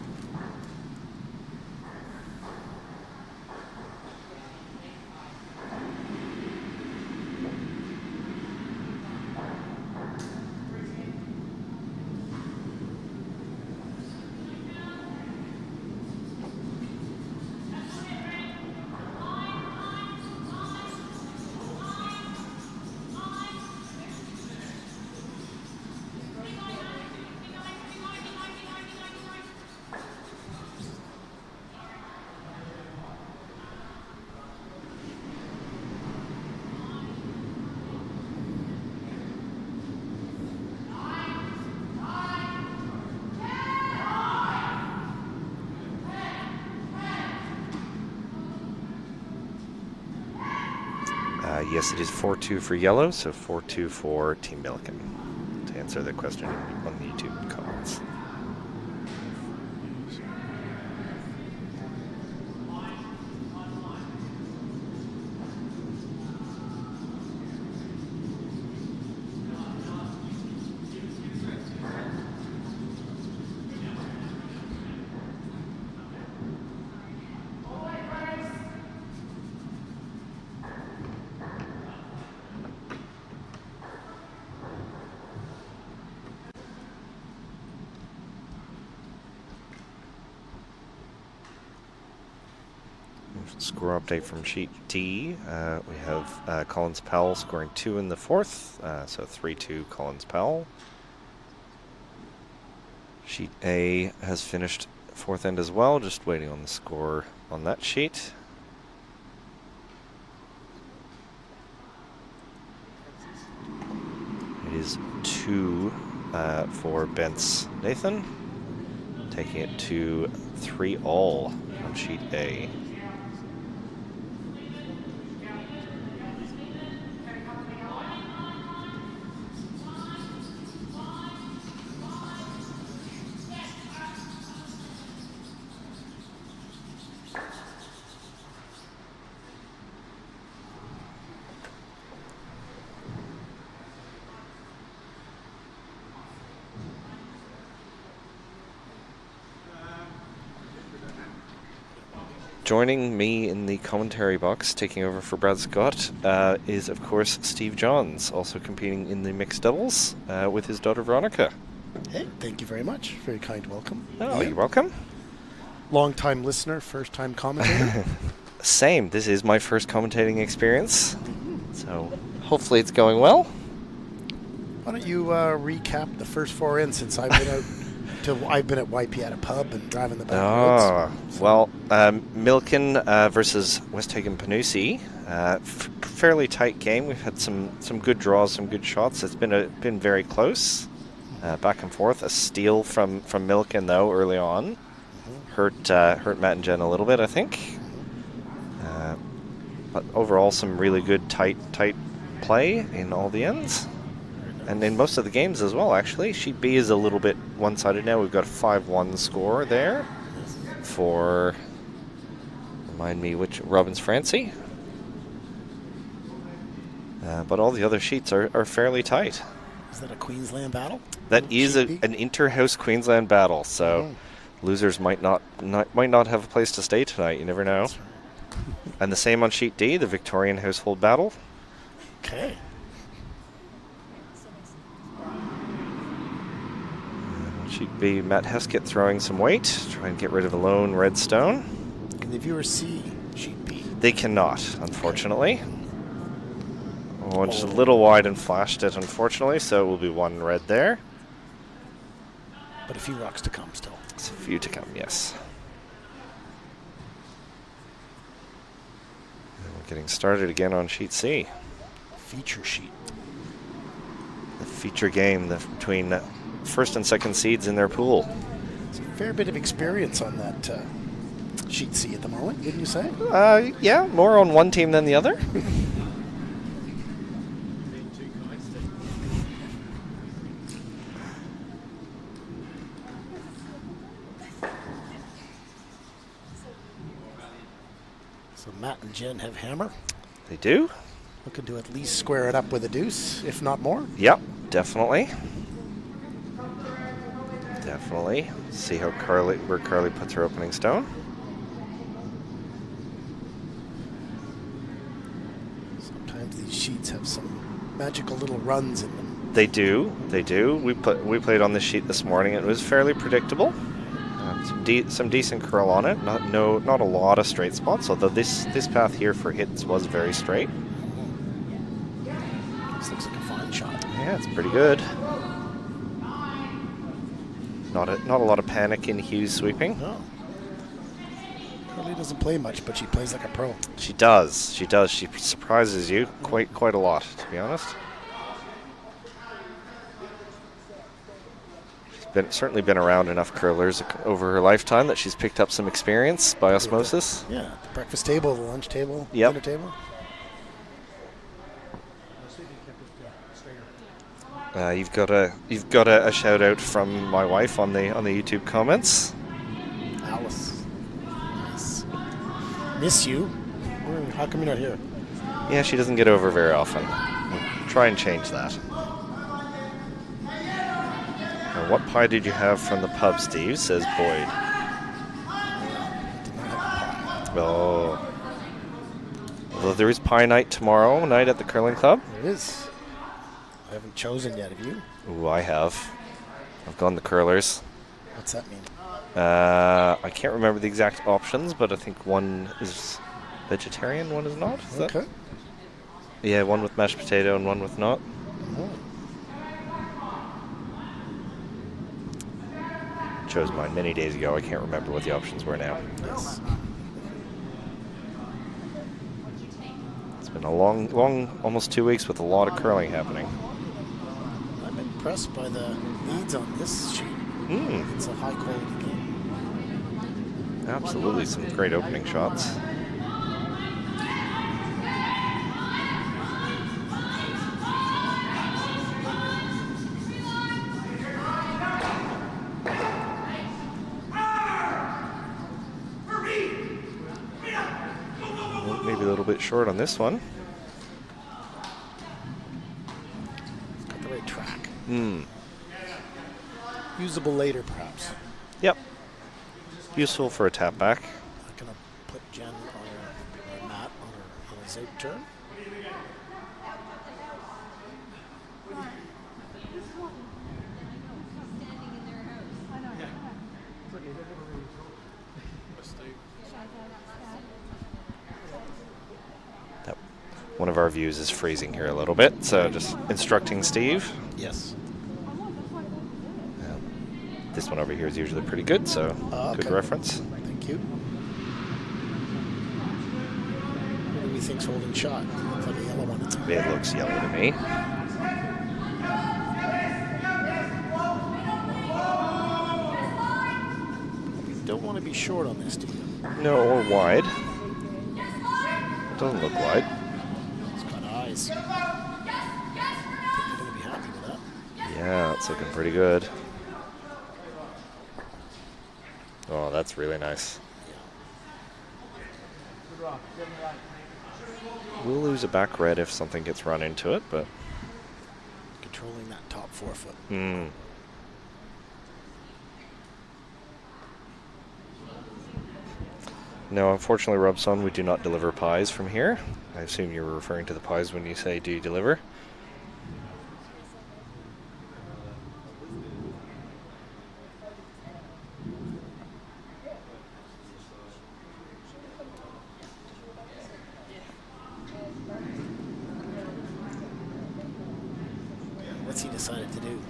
Speaker 1: Yes, it is 4-2 for yellow, so 4-2 for Team Millikin, to answer the question on the YouTube comments. Score update from Sheet D. We have Collins Powell scoring 2 in the 4th, so 3-2 Collins Powell. Sheet A has finished 4th end as well, just waiting on the score on that sheet. It is 2 for Bence Nathan, taking it to 3-all on Sheet A. Joining me in the commentary box, taking over for Brad Scott, is, of course, Steve Johns, also competing in the mixed doubles with his daughter Veronica.
Speaker 4: Hey, thank you very much. Very kind welcome.
Speaker 1: Oh, you're welcome.
Speaker 4: Long-time listener, first-time commentator.
Speaker 1: Same. This is my first commentating experience, so hopefully it's going well.
Speaker 4: Why don't you recap the first 4 ends since I've been out I've been at YP at a pub and driving the back roads.
Speaker 1: Well, Millikin versus Westhagen Panoussi. Fairly tight game. We've had some good draws, some good shots. It's been very close, back and forth. A steal from Millikin though early on, hurt Matt and Jen a little bit, I think. But overall, some really good tight play in all the ends. And in most of the games as well, actually. Sheet B is a little bit one-sided now. We've got a 5-1 score there for, remind me which, Robbins Francie. But all the other sheets are fairly tight.
Speaker 4: Is that a Queensland battle?
Speaker 1: That is an inter-house Queensland battle, so losers might not have a place to stay tonight. You never know.
Speaker 4: That's right.
Speaker 1: And the same on Sheet D, the Victorian household battle.
Speaker 4: Okay.
Speaker 1: Sheet B, Matt Heskett throwing some weight, try and get rid of a lone red stone.
Speaker 4: Can the viewers see Sheet B?
Speaker 1: They cannot, unfortunately. Oh, just a little wide and flashed it, unfortunately, so it will be 1 red there.
Speaker 4: But a few rocks to come still.
Speaker 1: It's a few to come, yes. And we're getting started again on Sheet C.
Speaker 4: Feature sheet.
Speaker 1: The feature game between first and second seeds in their pool.
Speaker 4: It's a fair bit of experience on that Sheet C at the moment, wouldn't you say?
Speaker 1: Yeah, more on one team than the other.
Speaker 4: So Matt and Jen have hammer.
Speaker 1: They do.
Speaker 4: Looking to at least square it up with a deuce, if not more.
Speaker 1: Yep, definitely. Definitely. See how where Carly puts her opening stone.
Speaker 4: Sometimes these sheets have some magical little runs in them.
Speaker 1: They do. They do. We played on this sheet this morning. It was fairly predictable. Some decent curl on it. Not a lot of straight spots. Although this path here for hits was very straight.
Speaker 4: This looks like a fine shot.
Speaker 1: Yeah, it's pretty good. Not a lot of panic in Hughes sweeping.
Speaker 4: No. Carly doesn't play much, but she plays like a pro.
Speaker 1: She does. She does. She surprises you quite a lot, to be honest. She's certainly been around enough curlers over her lifetime that she's picked up some experience by osmosis.
Speaker 4: Yeah, the breakfast table, the lunch table,
Speaker 1: Yep.
Speaker 4: dinner table.
Speaker 1: You've got a shout out from my wife on the YouTube comments.
Speaker 4: Alice. Nice. Miss you. How come you're not here?
Speaker 1: Yeah, she doesn't get over very often. We'll try and change that. Now, what pie did you have from the pub, Steve? Says Boyd. Oh. Although there is pie night tomorrow night at the curling club.
Speaker 4: There is. I haven't chosen yet, have you?
Speaker 1: Ooh, I have. I've gone the curlers.
Speaker 4: What's that mean?
Speaker 1: I can't remember the exact options, but I think one is vegetarian, one is not. Is
Speaker 4: Okay.
Speaker 1: that? Yeah, one with mashed potato and one with not.
Speaker 4: Oh.
Speaker 1: Chose mine many days ago. I can't remember what the options were now.
Speaker 4: Yes.
Speaker 1: It's been a long, almost 2 weeks with a lot of curling happening.
Speaker 4: I'm impressed by the leads on this sheet. It's a high quality game.
Speaker 1: Absolutely, some great opening shots. Maybe a little bit short on this one.
Speaker 4: Got the right track.
Speaker 1: Hmm.
Speaker 4: Usable later, perhaps.
Speaker 1: Yep. Useful for a tap back.
Speaker 4: I'm gonna put Jen on her mat on his out turn.
Speaker 1: One of our views is freezing here a little bit, so just instructing Steve.
Speaker 4: Yes.
Speaker 1: This one over here is usually pretty good, so good
Speaker 4: Okay.
Speaker 1: reference.
Speaker 4: Thank you. What do we think's holding shot? Looks like a yellow one.
Speaker 1: It looks yellow to me.
Speaker 4: We don't want to be short on this, do you?
Speaker 1: No, or wide. It doesn't look wide.
Speaker 4: It's got eyes. I think we're going to be happy with that.
Speaker 1: Yeah, it's looking pretty good. Oh, that's really nice. We'll lose a back red if something gets run into it, but...
Speaker 4: Controlling that top 4 foot.
Speaker 1: No, unfortunately, Robson, we do not deliver pies from here. I assume you're referring to the pies when you say, do you deliver?
Speaker 4: What's he decided to do?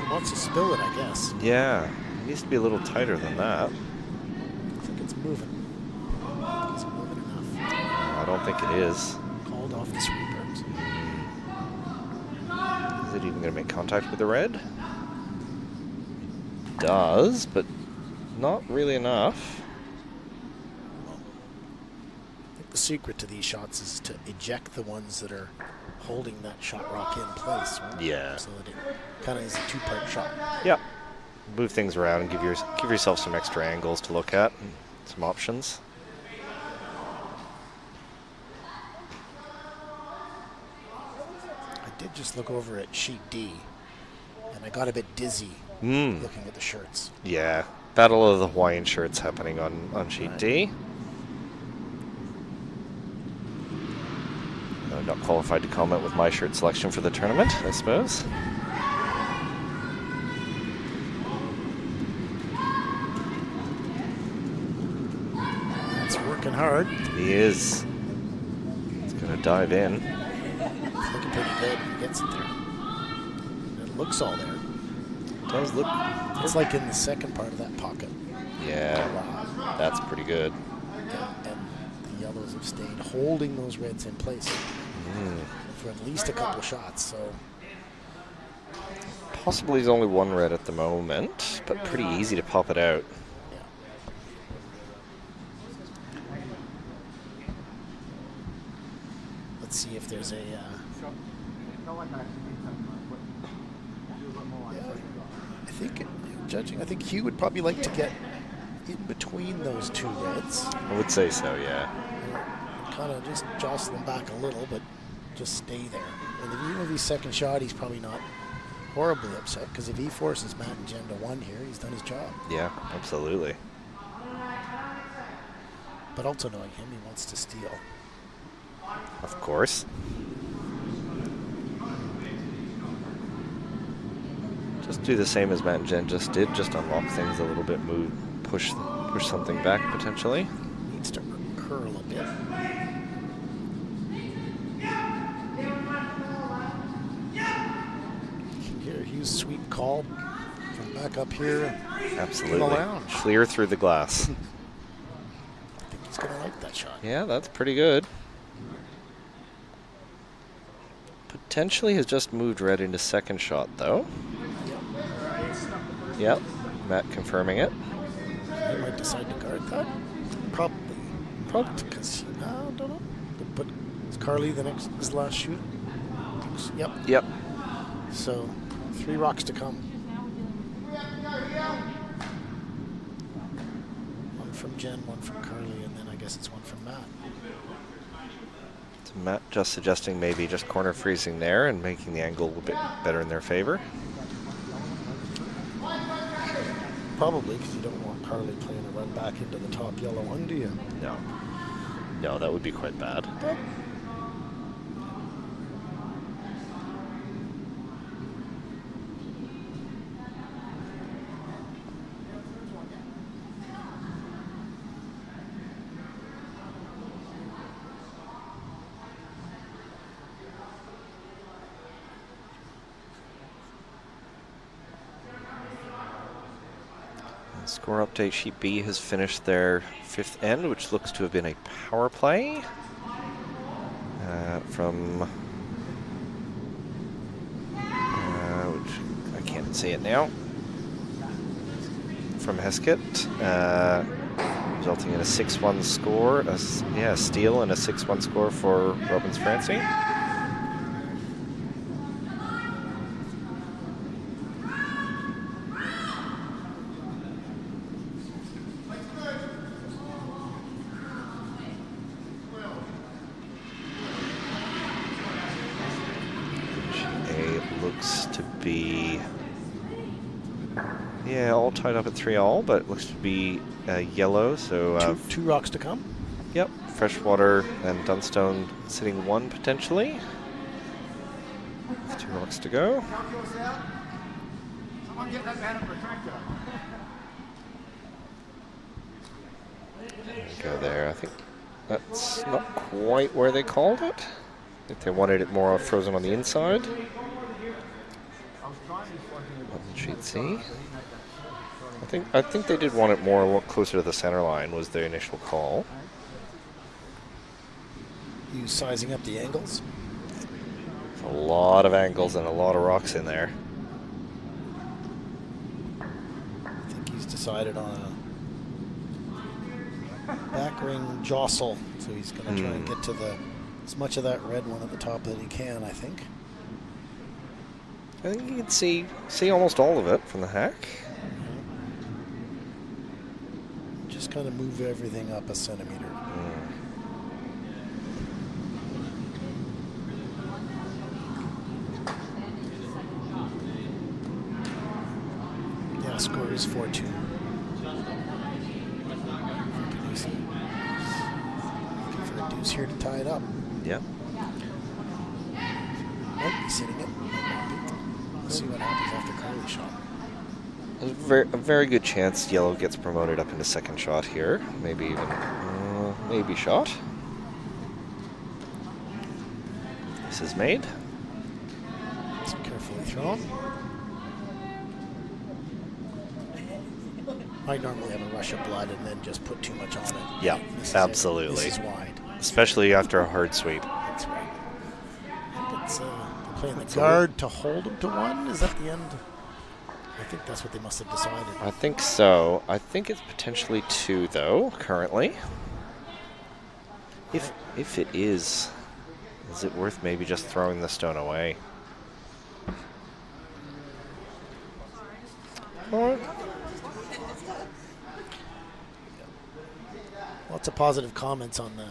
Speaker 4: He wants to spill it, I guess.
Speaker 1: Yeah, it needs to be a little tighter than that.
Speaker 4: I think it's moving. Is it moving enough?
Speaker 1: I don't think it is.
Speaker 4: Called off the sweepers.
Speaker 1: Is it even going to make contact with the red? It does, but not really enough.
Speaker 4: I think the secret to these shots is to eject the ones that are holding that shot rock in place, right?
Speaker 1: Yeah.
Speaker 4: So that it kind of is a 2-part shot.
Speaker 1: Yeah. Move things around and give yourself some extra angles to look at. some options.
Speaker 4: I did just look over at sheet D, and I got a bit dizzy
Speaker 1: Mm.
Speaker 4: looking at the shirts.
Speaker 1: Yeah, Battle of the Hawaiian shirts happening on sheet D. I'm not qualified to comment with my shirt selection for the tournament, I suppose.
Speaker 4: It's working hard.
Speaker 1: He is. He's going to dive in.
Speaker 4: It's looking pretty good if he gets it there. It looks all there.
Speaker 1: It does look.
Speaker 4: It's like in the second part of that pocket.
Speaker 1: Yeah,
Speaker 4: Wow.
Speaker 1: that's pretty good.
Speaker 4: And the yellows have stayed holding those reds in place for at least a couple shots. So
Speaker 1: Possibly he's only one red at the moment, but pretty easy to pop it out.
Speaker 4: yeah. Let's see if there's a. I think, judging, I think Hugh would probably like to get in between those two reds.
Speaker 1: I would say so, yeah.
Speaker 4: Kind of just jostle them back a little, but just stay there. And even if he's second shot, he's probably not horribly upset, because if he forces Matt and Jen to one here, he's done his job.
Speaker 1: Yeah, absolutely.
Speaker 4: But also knowing him, he wants to steal.
Speaker 1: Of course. Just do the same as Matt and Jen just did, just unlock things a little bit, move, push something back potentially.
Speaker 4: Needs to curl a bit. Here, Hugh's sweep call from back up here.
Speaker 1: Absolutely.
Speaker 4: In the lounge.
Speaker 1: Clear through the glass.
Speaker 4: I think he's going to like that shot.
Speaker 1: Yeah, that's pretty good. Potentially has just moved red into second shot, though. Yep, Matt confirming it.
Speaker 4: He might decide to guard that. Probably. Because, I don't know. But is Carly his last shoot? Yep.
Speaker 1: Yep.
Speaker 4: So, 3 rocks to come. One from Jen, one from Carly, and then I guess it's one from Matt.
Speaker 1: So Matt just suggesting maybe just corner freezing there and making the angle a bit better in their favor.
Speaker 4: Probably, because you don't want Carly playing a run back into the top yellow one, do you?
Speaker 1: No. No, that would be quite bad. Score update, sheet B has finished their 5th end, which looks to have been a power play from, which I can't see it now, from Heskett, resulting in a 6-1 score, a steal and a 6-1 score for Robbins Francie. All tied up at 3-all, but it looks to be yellow, so...
Speaker 4: two rocks to come?
Speaker 1: Yep, Freshwater and Dunstone sitting 1 potentially. With 2 rocks to go. Go there. I think that's not quite where they called it. I think they wanted it more frozen on the inside. On sheet C. I think they did want it more closer to the center line was their initial call.
Speaker 4: You sizing up the angles?
Speaker 1: A lot of angles and a lot of rocks in there.
Speaker 4: I think he's decided on a back ring jostle, so he's going to try and get to as much of that red one at the top that he can, I think.
Speaker 1: I think you can see almost all of it from the hack.
Speaker 4: Just kind of move everything up a centimeter. Yeah, score is 4-2. Panoussi. Looking for a deuce here to tie it up.
Speaker 1: Yeah.
Speaker 4: Might be sitting it. We'll see what happens after Curly shot.
Speaker 1: There's a very good chance yellow gets promoted up into second shot here. Maybe even, maybe shot. This is made.
Speaker 4: It's carefully thrown. I normally have a rush of blood and then just put too much on it.
Speaker 1: Yeah,
Speaker 4: absolutely. This is
Speaker 1: absolutely.
Speaker 4: wide.
Speaker 1: Especially after a hard sweep.
Speaker 4: That's right. It's playing the guard to hold him to one. Is that the end? I think that's what they must have decided.
Speaker 1: I think so. I think it's potentially 2 though, currently. If it is it worth maybe just throwing the stone away?
Speaker 4: Lots of positive comments on the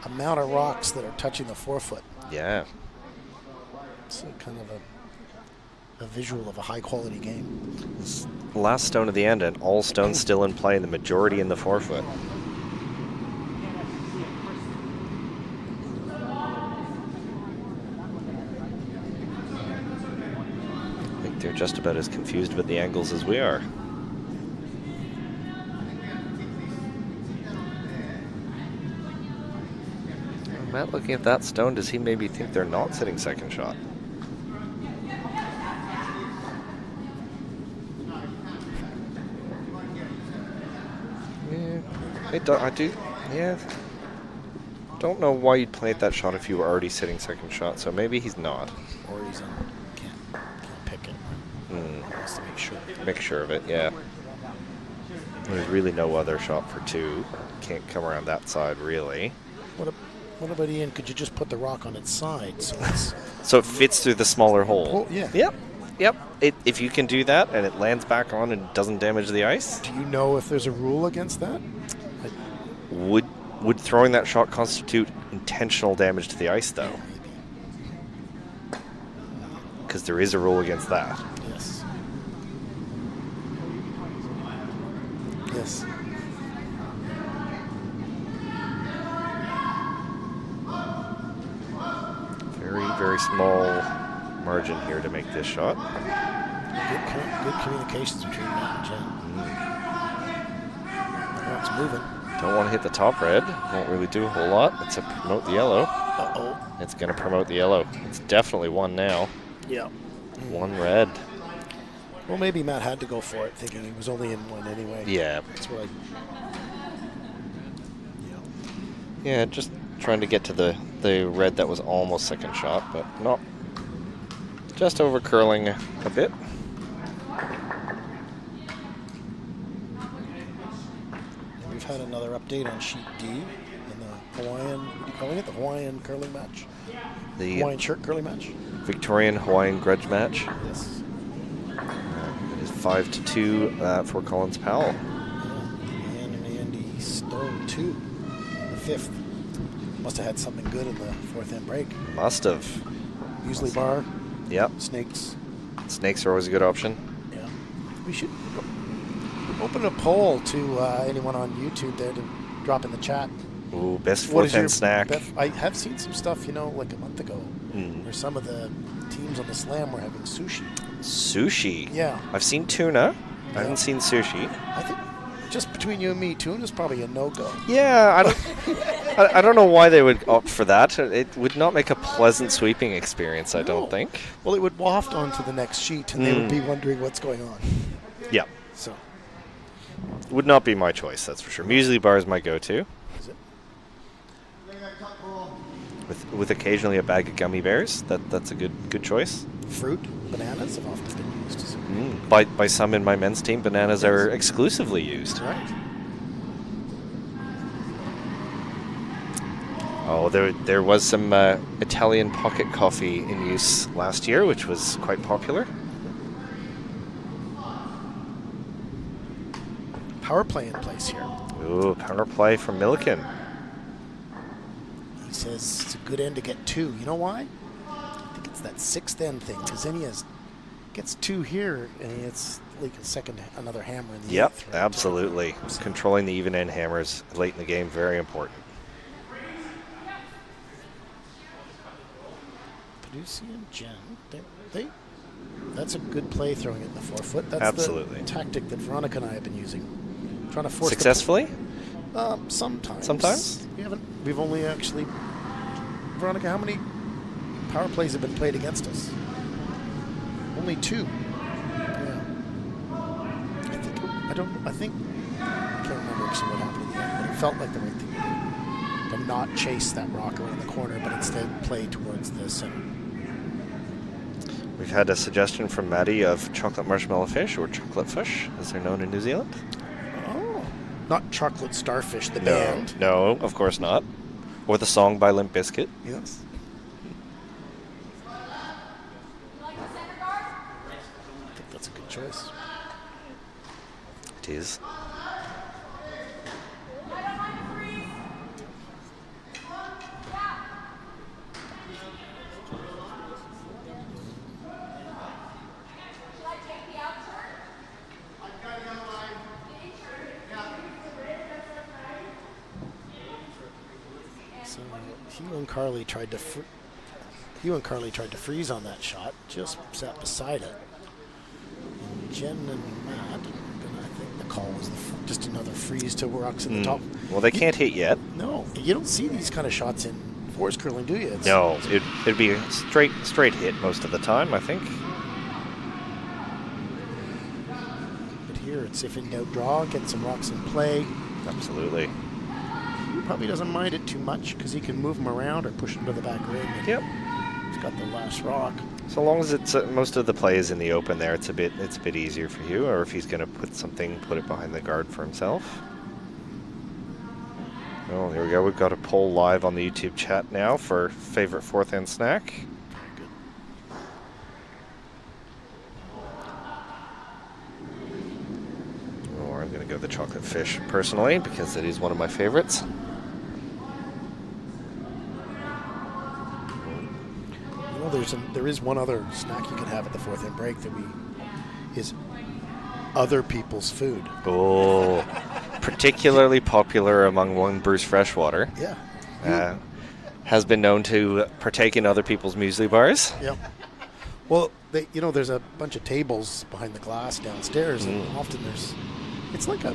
Speaker 4: amount of rocks that are touching the forefoot.
Speaker 1: Yeah.
Speaker 4: It's kind of a visual of a high quality game.
Speaker 1: It's the last stone of the end, and all stones still in play, the majority in the forefoot. I think they're just about as confused with the angles as we are. Matt, looking at that stone, does he maybe think they're not sitting second shot? Yeah. Don't know why you'd plant that shot if you were already sitting second shot, so maybe he's not.
Speaker 4: Or he's can't pick it. He wants to make sure.
Speaker 1: Make sure of it, yeah. There's really no other shot for 2. Can't come around that side, really.
Speaker 4: What about Ian? Could you just put the rock on its side so it's
Speaker 1: So it fits through the smaller hole.
Speaker 4: Oh, yeah.
Speaker 1: Yep. If you can do that and it lands back on and doesn't damage the ice.
Speaker 4: Do you know if there's a rule against that?
Speaker 1: Would throwing that shot constitute intentional damage to the ice, though?
Speaker 4: Maybe.
Speaker 1: Because there is a rule against that.
Speaker 4: Yes. Yes.
Speaker 1: Very, very small margin here to make this shot.
Speaker 4: Good communications between Matt and Jen. Oh, it's moving.
Speaker 1: Don't want to hit the top red. Won't really do a whole lot. It's a promote the yellow.
Speaker 4: Uh-oh.
Speaker 1: It's going to promote the yellow. It's definitely 1 now.
Speaker 4: Yeah.
Speaker 1: 1 red.
Speaker 4: Well, maybe Matt had to go for it, thinking he was only in 1 anyway.
Speaker 1: Yeah.
Speaker 4: That's what
Speaker 1: Yeah, just trying to get to the red that was almost second shot, but not. Just over curling a bit.
Speaker 4: We've had another update on sheet D in the Hawaiian, what are you calling it? The Hawaiian curling match?
Speaker 1: The
Speaker 4: Hawaiian shirt curling match?
Speaker 1: Victorian Hawaiian grudge match.
Speaker 4: Yes.
Speaker 1: It is 5-2 for Collins Powell.
Speaker 4: Yeah. And Andy stole 2 in the 5th. Must have had something good in the 4th end break.
Speaker 1: Must have.
Speaker 4: Usually bar.
Speaker 1: Yep.
Speaker 4: Snakes.
Speaker 1: Snakes are always a good option.
Speaker 4: Yeah. We should open a poll to anyone on YouTube there to drop in the chat.
Speaker 1: Ooh, best
Speaker 4: What is
Speaker 1: 4th end
Speaker 4: your
Speaker 1: snack.
Speaker 4: I have seen some stuff, like a month ago.
Speaker 1: Mm.
Speaker 4: Where some of the teams on the Slam were having sushi.
Speaker 1: Sushi.
Speaker 4: Yeah.
Speaker 1: I've seen tuna.
Speaker 4: Yeah.
Speaker 1: I haven't seen sushi.
Speaker 4: I think just between you and me, tuna's probably a no-go.
Speaker 1: Yeah, I don't know why they would opt for that. It would not make a pleasant sweeping experience, I don't think.
Speaker 4: Well, it would waft onto the next sheet, and they would be wondering what's going on.
Speaker 1: Yeah.
Speaker 4: So,
Speaker 1: Would not be my choice, that's for sure. Muesli bar is my go-to.
Speaker 4: is it?
Speaker 1: With occasionally a bag of gummy bears. That's a good choice.
Speaker 4: Fruit, bananas have often been used.
Speaker 1: By some in my men's team, bananas are exclusively used.
Speaker 4: Right.
Speaker 1: Oh, there was some Italian pocket coffee in use last year, which was quite popular.
Speaker 4: power play in place here.
Speaker 1: Ooh, power play from Millikin.
Speaker 4: He says it's a good end to get 2. You know why? I think it's that 6th end thing, because then gets 2 here, and it's like another hammer in the
Speaker 1: Yep,
Speaker 4: 8th. Right?
Speaker 1: absolutely. Controlling the even end hammers late in the game, very important.
Speaker 4: Panoussi and Jen, that's a good play, throwing it in the 4-foot. That's
Speaker 1: Absolutely.
Speaker 4: the tactic that Veronica and I have been using. Trying to force
Speaker 1: Successfully?
Speaker 4: Sometimes.
Speaker 1: Sometimes?
Speaker 4: We've only actually... Veronica, how many power plays have been played against us? Only 2. Yeah. I can't remember actually what happened in the end, but it felt like the right thing to do. To not chase that rocker in the corner, but instead play towards the center.
Speaker 1: We've had a suggestion from Maddie of chocolate marshmallow fish, or chocolate fish, as they're known in New Zealand.
Speaker 4: Oh. Not chocolate starfish, the band.
Speaker 1: No, of course not. Or the song by Limp Bizkit.
Speaker 4: Yes.
Speaker 3: You like the center guard?
Speaker 4: I think that's a good choice.
Speaker 1: It is.
Speaker 3: I don't mind the freeze. Yeah. Should I take the out turn?
Speaker 4: So Hugh and Carly tried to freeze on that shot. Just sat beside it. And Jen and Matt, I think the call was just another freeze to rocks in the top.
Speaker 1: Well, they can't hit yet.
Speaker 4: No, you don't see these kind of shots in forest curling, do you?
Speaker 1: No, it'd be a straight hit most of the time, I think.
Speaker 4: But here it's if in doubt, draw, get some rocks in play.
Speaker 1: Absolutely.
Speaker 4: He probably doesn't mind it too much because he can move them around or push them to the back ring. And
Speaker 1: Yep.
Speaker 4: he's got the last rock.
Speaker 1: So long as it's most of the play is in the open there, it's a bit easier for you. Or if he's going to put it behind the guard for himself. Oh, there we go. We've got a poll live on the YouTube chat now for favorite fourth end snack. Oh, I'm going to go the chocolate fish personally because it is one of my favorites.
Speaker 4: You know, there is one other snack you can have at the fourth end break that is other people's food.
Speaker 1: Oh, particularly popular among one Bruce Freshwater.
Speaker 4: Yeah.
Speaker 1: Has been known to partake in other people's muesli bars.
Speaker 4: Yep. Well, there's a bunch of tables behind the glass downstairs, and often it's like a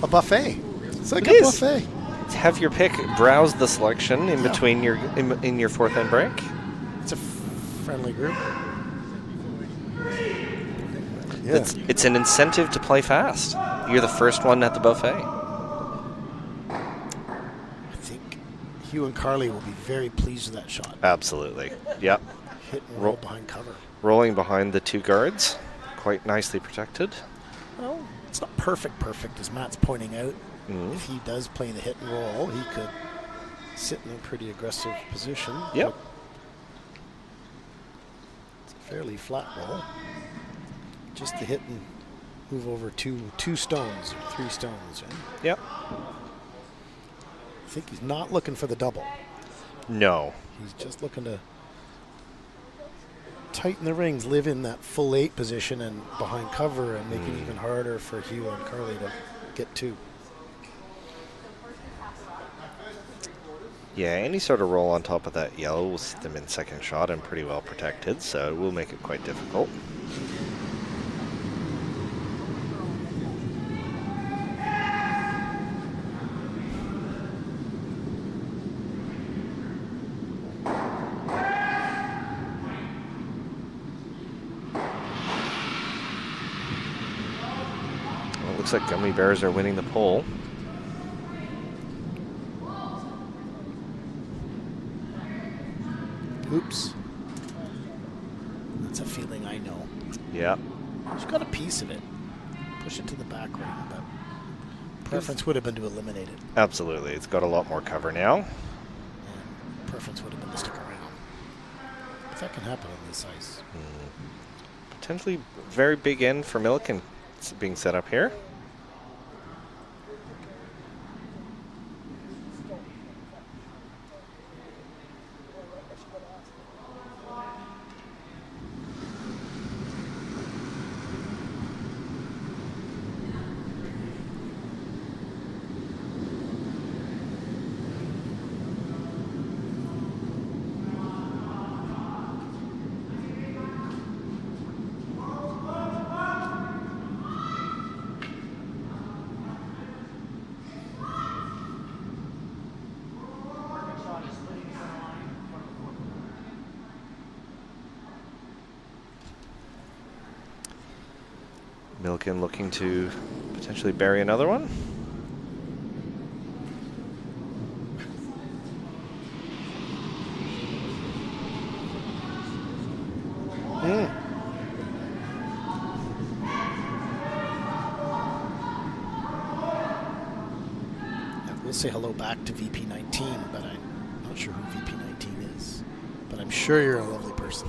Speaker 4: buffet. It's like a buffet.
Speaker 1: Have your pick. Browse the selection in between in your fourth end break.
Speaker 4: It's a friendly group. Yeah.
Speaker 1: It's an incentive to play fast. You're the first one at the buffet.
Speaker 4: I think Hugh and Carly will be very pleased with that shot.
Speaker 1: Absolutely. Yep.
Speaker 4: Hit and roll behind cover.
Speaker 1: Rolling behind the 2 guards. Quite nicely protected.
Speaker 4: Well, it's not perfect as Matt's pointing out. If he does play the hit and roll, he could sit in a pretty aggressive position.
Speaker 1: Yep.
Speaker 4: It's a fairly flat roll. Just the hit and move over two stones or 3 stones. Right?
Speaker 1: Yep.
Speaker 4: I think he's not looking for the double.
Speaker 1: No.
Speaker 4: He's just looking to tighten the rings, live in that full 8 position and behind cover, and make it even harder for Hugh and Carly to get 2.
Speaker 1: Yeah, any sort of roll on top of that yellow will sit them in second shot and pretty well protected, so it will make it quite difficult. Looks like Gummy Bears are winning the poll.
Speaker 4: Oops. That's a feeling I know.
Speaker 1: Yeah.
Speaker 4: She's got a piece of it. Push it to the back ring, but preference would have been to eliminate it.
Speaker 1: Absolutely. It's got a lot more cover now.
Speaker 4: And preference would have been to stick around. But that can happen on this ice.
Speaker 1: Potentially very big end for Millikin being set up here. Millikin looking to potentially bury another one.
Speaker 4: We'll say hello back to VP19, but I'm not sure who VP19 is. But I'm sure you're a lovely person.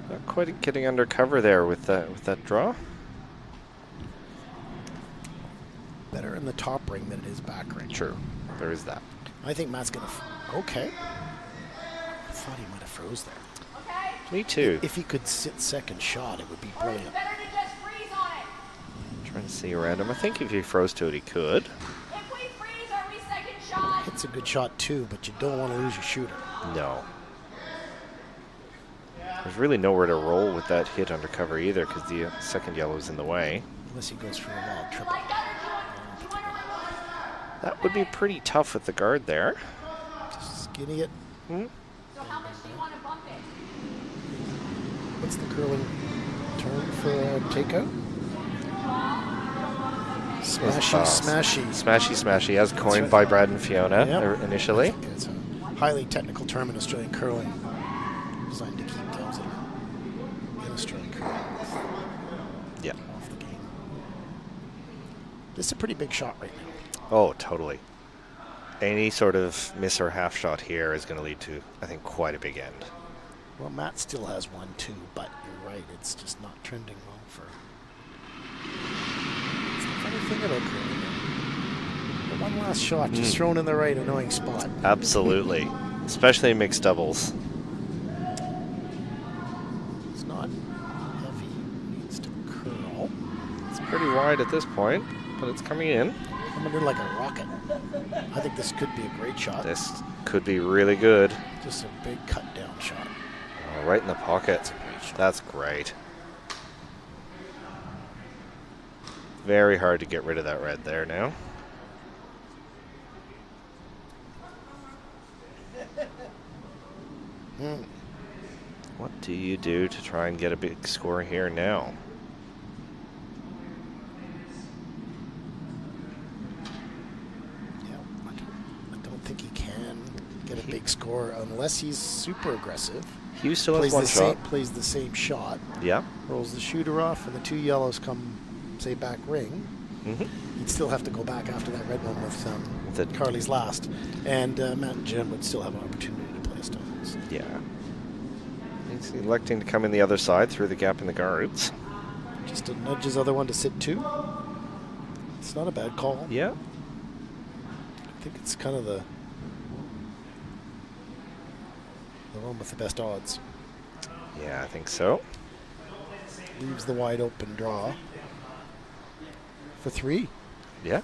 Speaker 1: Not quite getting under cover there with that draw.
Speaker 4: Better in the top ring than it is back ring.
Speaker 1: True, there is that.
Speaker 4: I think Matt's going to... Okay. I thought he might have froze there.
Speaker 3: Okay?
Speaker 1: Me too.
Speaker 4: If he could sit second shot, it would be
Speaker 3: Or it's
Speaker 4: brilliant.
Speaker 3: better to just freeze on it.
Speaker 1: Trying to see around him. I think if he froze to it, he could.
Speaker 3: If we freeze, are we second shot?
Speaker 4: It's a good shot too, but you don't want to lose your shooter.
Speaker 1: No. There's really nowhere to roll with that hit under cover either because the second yellow's in the way.
Speaker 4: Unless he goes for a wild triple.
Speaker 3: Like that, or do you want to remove?
Speaker 1: That would be pretty tough with the guard there.
Speaker 4: Just skinny it.
Speaker 1: Hmm?
Speaker 3: So how much do you want to bump it?
Speaker 4: What's the curling term for a takeout? Smashy, smashy.
Speaker 1: Smashy, smashy, as coined
Speaker 4: right.
Speaker 1: by Brad and Fiona
Speaker 4: Yep.
Speaker 1: initially.
Speaker 4: It's a highly technical term in Australian curling, designed to keep games that are in Australian curling
Speaker 1: Yeah.
Speaker 4: off the game. This is a pretty big shot right now.
Speaker 1: Oh, totally. Any sort of miss or half shot here is going to lead to, I think, quite a big end.
Speaker 4: Well, Matt still has one too, but you're right, it's just not trending well for. It's the funny thing about curling. The one last shot, just thrown in the right annoying spot.
Speaker 1: Absolutely. Especially in mixed doubles.
Speaker 4: It's not heavy, needs to curl.
Speaker 1: It's pretty wide at this point, but it's coming in.
Speaker 4: Coming in like a rocket. I think this could be a great shot.
Speaker 1: This could be really good.
Speaker 4: Just a big cut down shot.
Speaker 1: Oh, right in the pocket.
Speaker 4: That's a great shot.
Speaker 1: That's great. Very hard to get rid of that red there now. What do you do to try and get a big score here now?
Speaker 4: Yeah, I don't think he can get a big score unless he's super aggressive.
Speaker 1: Hughes still has
Speaker 4: Plays
Speaker 1: one
Speaker 4: the
Speaker 1: shot.
Speaker 4: same, plays the same shot.
Speaker 1: Yeah.
Speaker 4: Rolls the shooter off, and the two yellows come, say, back ring.
Speaker 1: Mm-hmm.
Speaker 4: He'd still have to go back after that red one with
Speaker 1: The-
Speaker 4: Carly's last. And Matt and Jen would still have an opportunity to play stones.
Speaker 1: Yeah. He's electing to come in the other side through the gap in the guards.
Speaker 4: Just to nudge his other one to sit two. It's not a bad call.
Speaker 1: Yeah.
Speaker 4: I think it's kind of the one with the best odds.
Speaker 1: Yeah, I think so.
Speaker 4: Leaves the wide open draw for three.
Speaker 1: Yeah.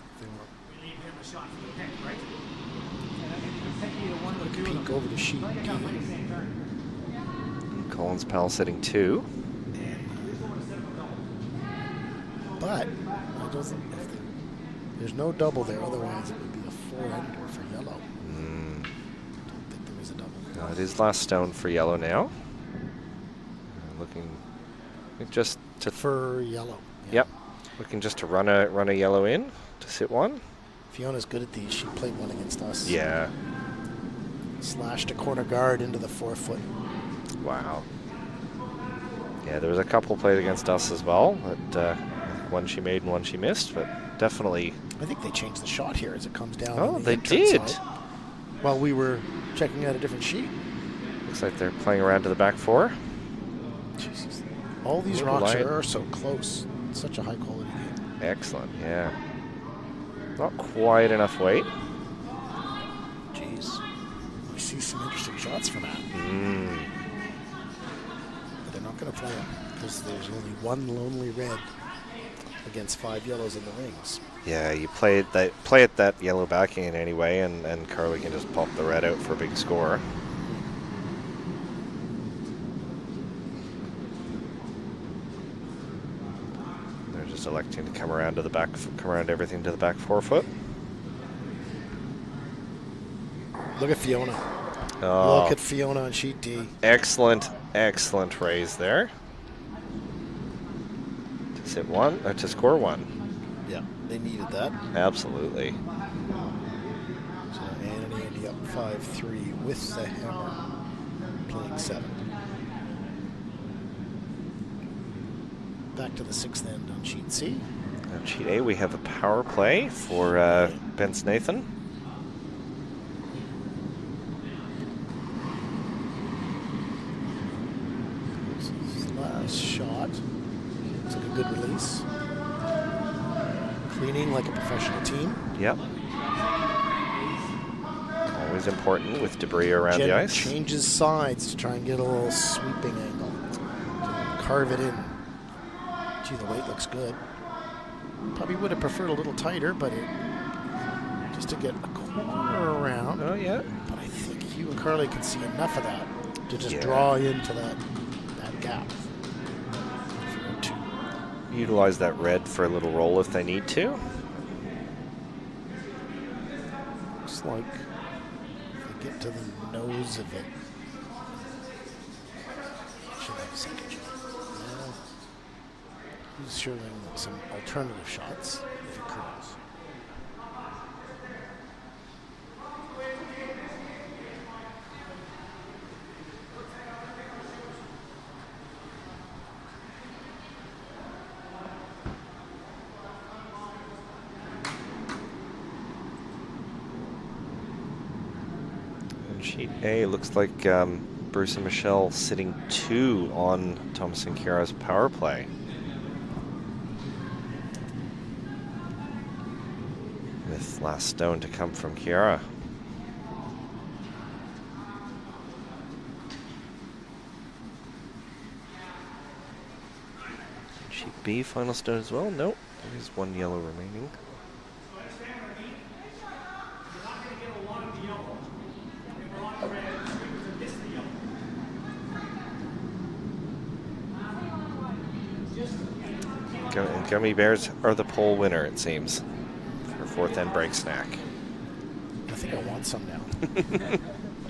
Speaker 4: Peek over to sheet D.
Speaker 1: Collins Powell sitting 2.
Speaker 4: But it doesn't. There's no double there, otherwise it would be a 4-ender for yellow. Don't think there is a double.
Speaker 1: No, it is last stone for yellow now. Looking just to
Speaker 4: For yellow. Yeah.
Speaker 1: Yep. Looking just to run a yellow in to sit one.
Speaker 4: Fiona's good at these. She played one against us.
Speaker 1: Yeah.
Speaker 4: Slashed a corner guard into the 4-foot.
Speaker 1: Wow. Yeah, there was a couple played against us as well. But one she made and one she missed, but definitely.
Speaker 4: I think they changed the shot here as it comes down.
Speaker 1: Oh,
Speaker 4: on the
Speaker 1: they
Speaker 4: entrance
Speaker 1: did.
Speaker 4: side. While we were checking out a different sheet.
Speaker 1: Looks like they're playing around to the back 4.
Speaker 4: Jesus. All these
Speaker 1: Little
Speaker 4: rocks
Speaker 1: light.
Speaker 4: are so close. It's such a high quality game.
Speaker 1: Excellent. Yeah. Not quite enough weight.
Speaker 4: Jeez. We see some interesting shots from that. But they're not going to play them because there's only one lonely red against 5 yellows in the rings.
Speaker 1: Yeah, you play it that yellow backing in anyway, and Carly can just pop the red out for a big score. They're just electing to come around to the back, come around everything to the back 4-foot.
Speaker 4: Look at Fiona.
Speaker 1: Oh,
Speaker 4: Look at Fiona on sheet D.
Speaker 1: excellent, excellent raise there. sit one, or to score one.
Speaker 4: Yeah, they needed that.
Speaker 1: Absolutely.
Speaker 4: So Ann and Andy up 5-3 with the hammer, playing 7. Back to the 6th end on sheet C.
Speaker 1: On sheet A, we have a power play for Bence Nathan.
Speaker 4: This is his last shot. Looks like a good release. Cleaning like a professional team.
Speaker 1: Yep. Always important with debris around
Speaker 4: Jen
Speaker 1: the ice.
Speaker 4: changes sides to try and get a little sweeping angle. Carve it in. Gee, the weight looks good. Probably would have preferred a little tighter, but just to get a corner around.
Speaker 1: Oh, yeah.
Speaker 4: But I think Hugh and Carly can see enough of that to just
Speaker 1: Yeah.
Speaker 4: draw into that gap.
Speaker 1: Utilize that red for a little roll if they need to.
Speaker 4: Looks like if they get to the nose of it, should have a second shot. Yeah. He's showing some alternative shots if it curls.
Speaker 1: On sheet A, it looks like Bruce and Michelle sitting 2 on Thomas and Kiara's power play. With last stone to come from Kiara. Sheet B, final stone as well? Nope. There is 1 yellow remaining. And Gummy Bears are the pole winner, it seems, for 4th end break snack.
Speaker 4: I think I want some now.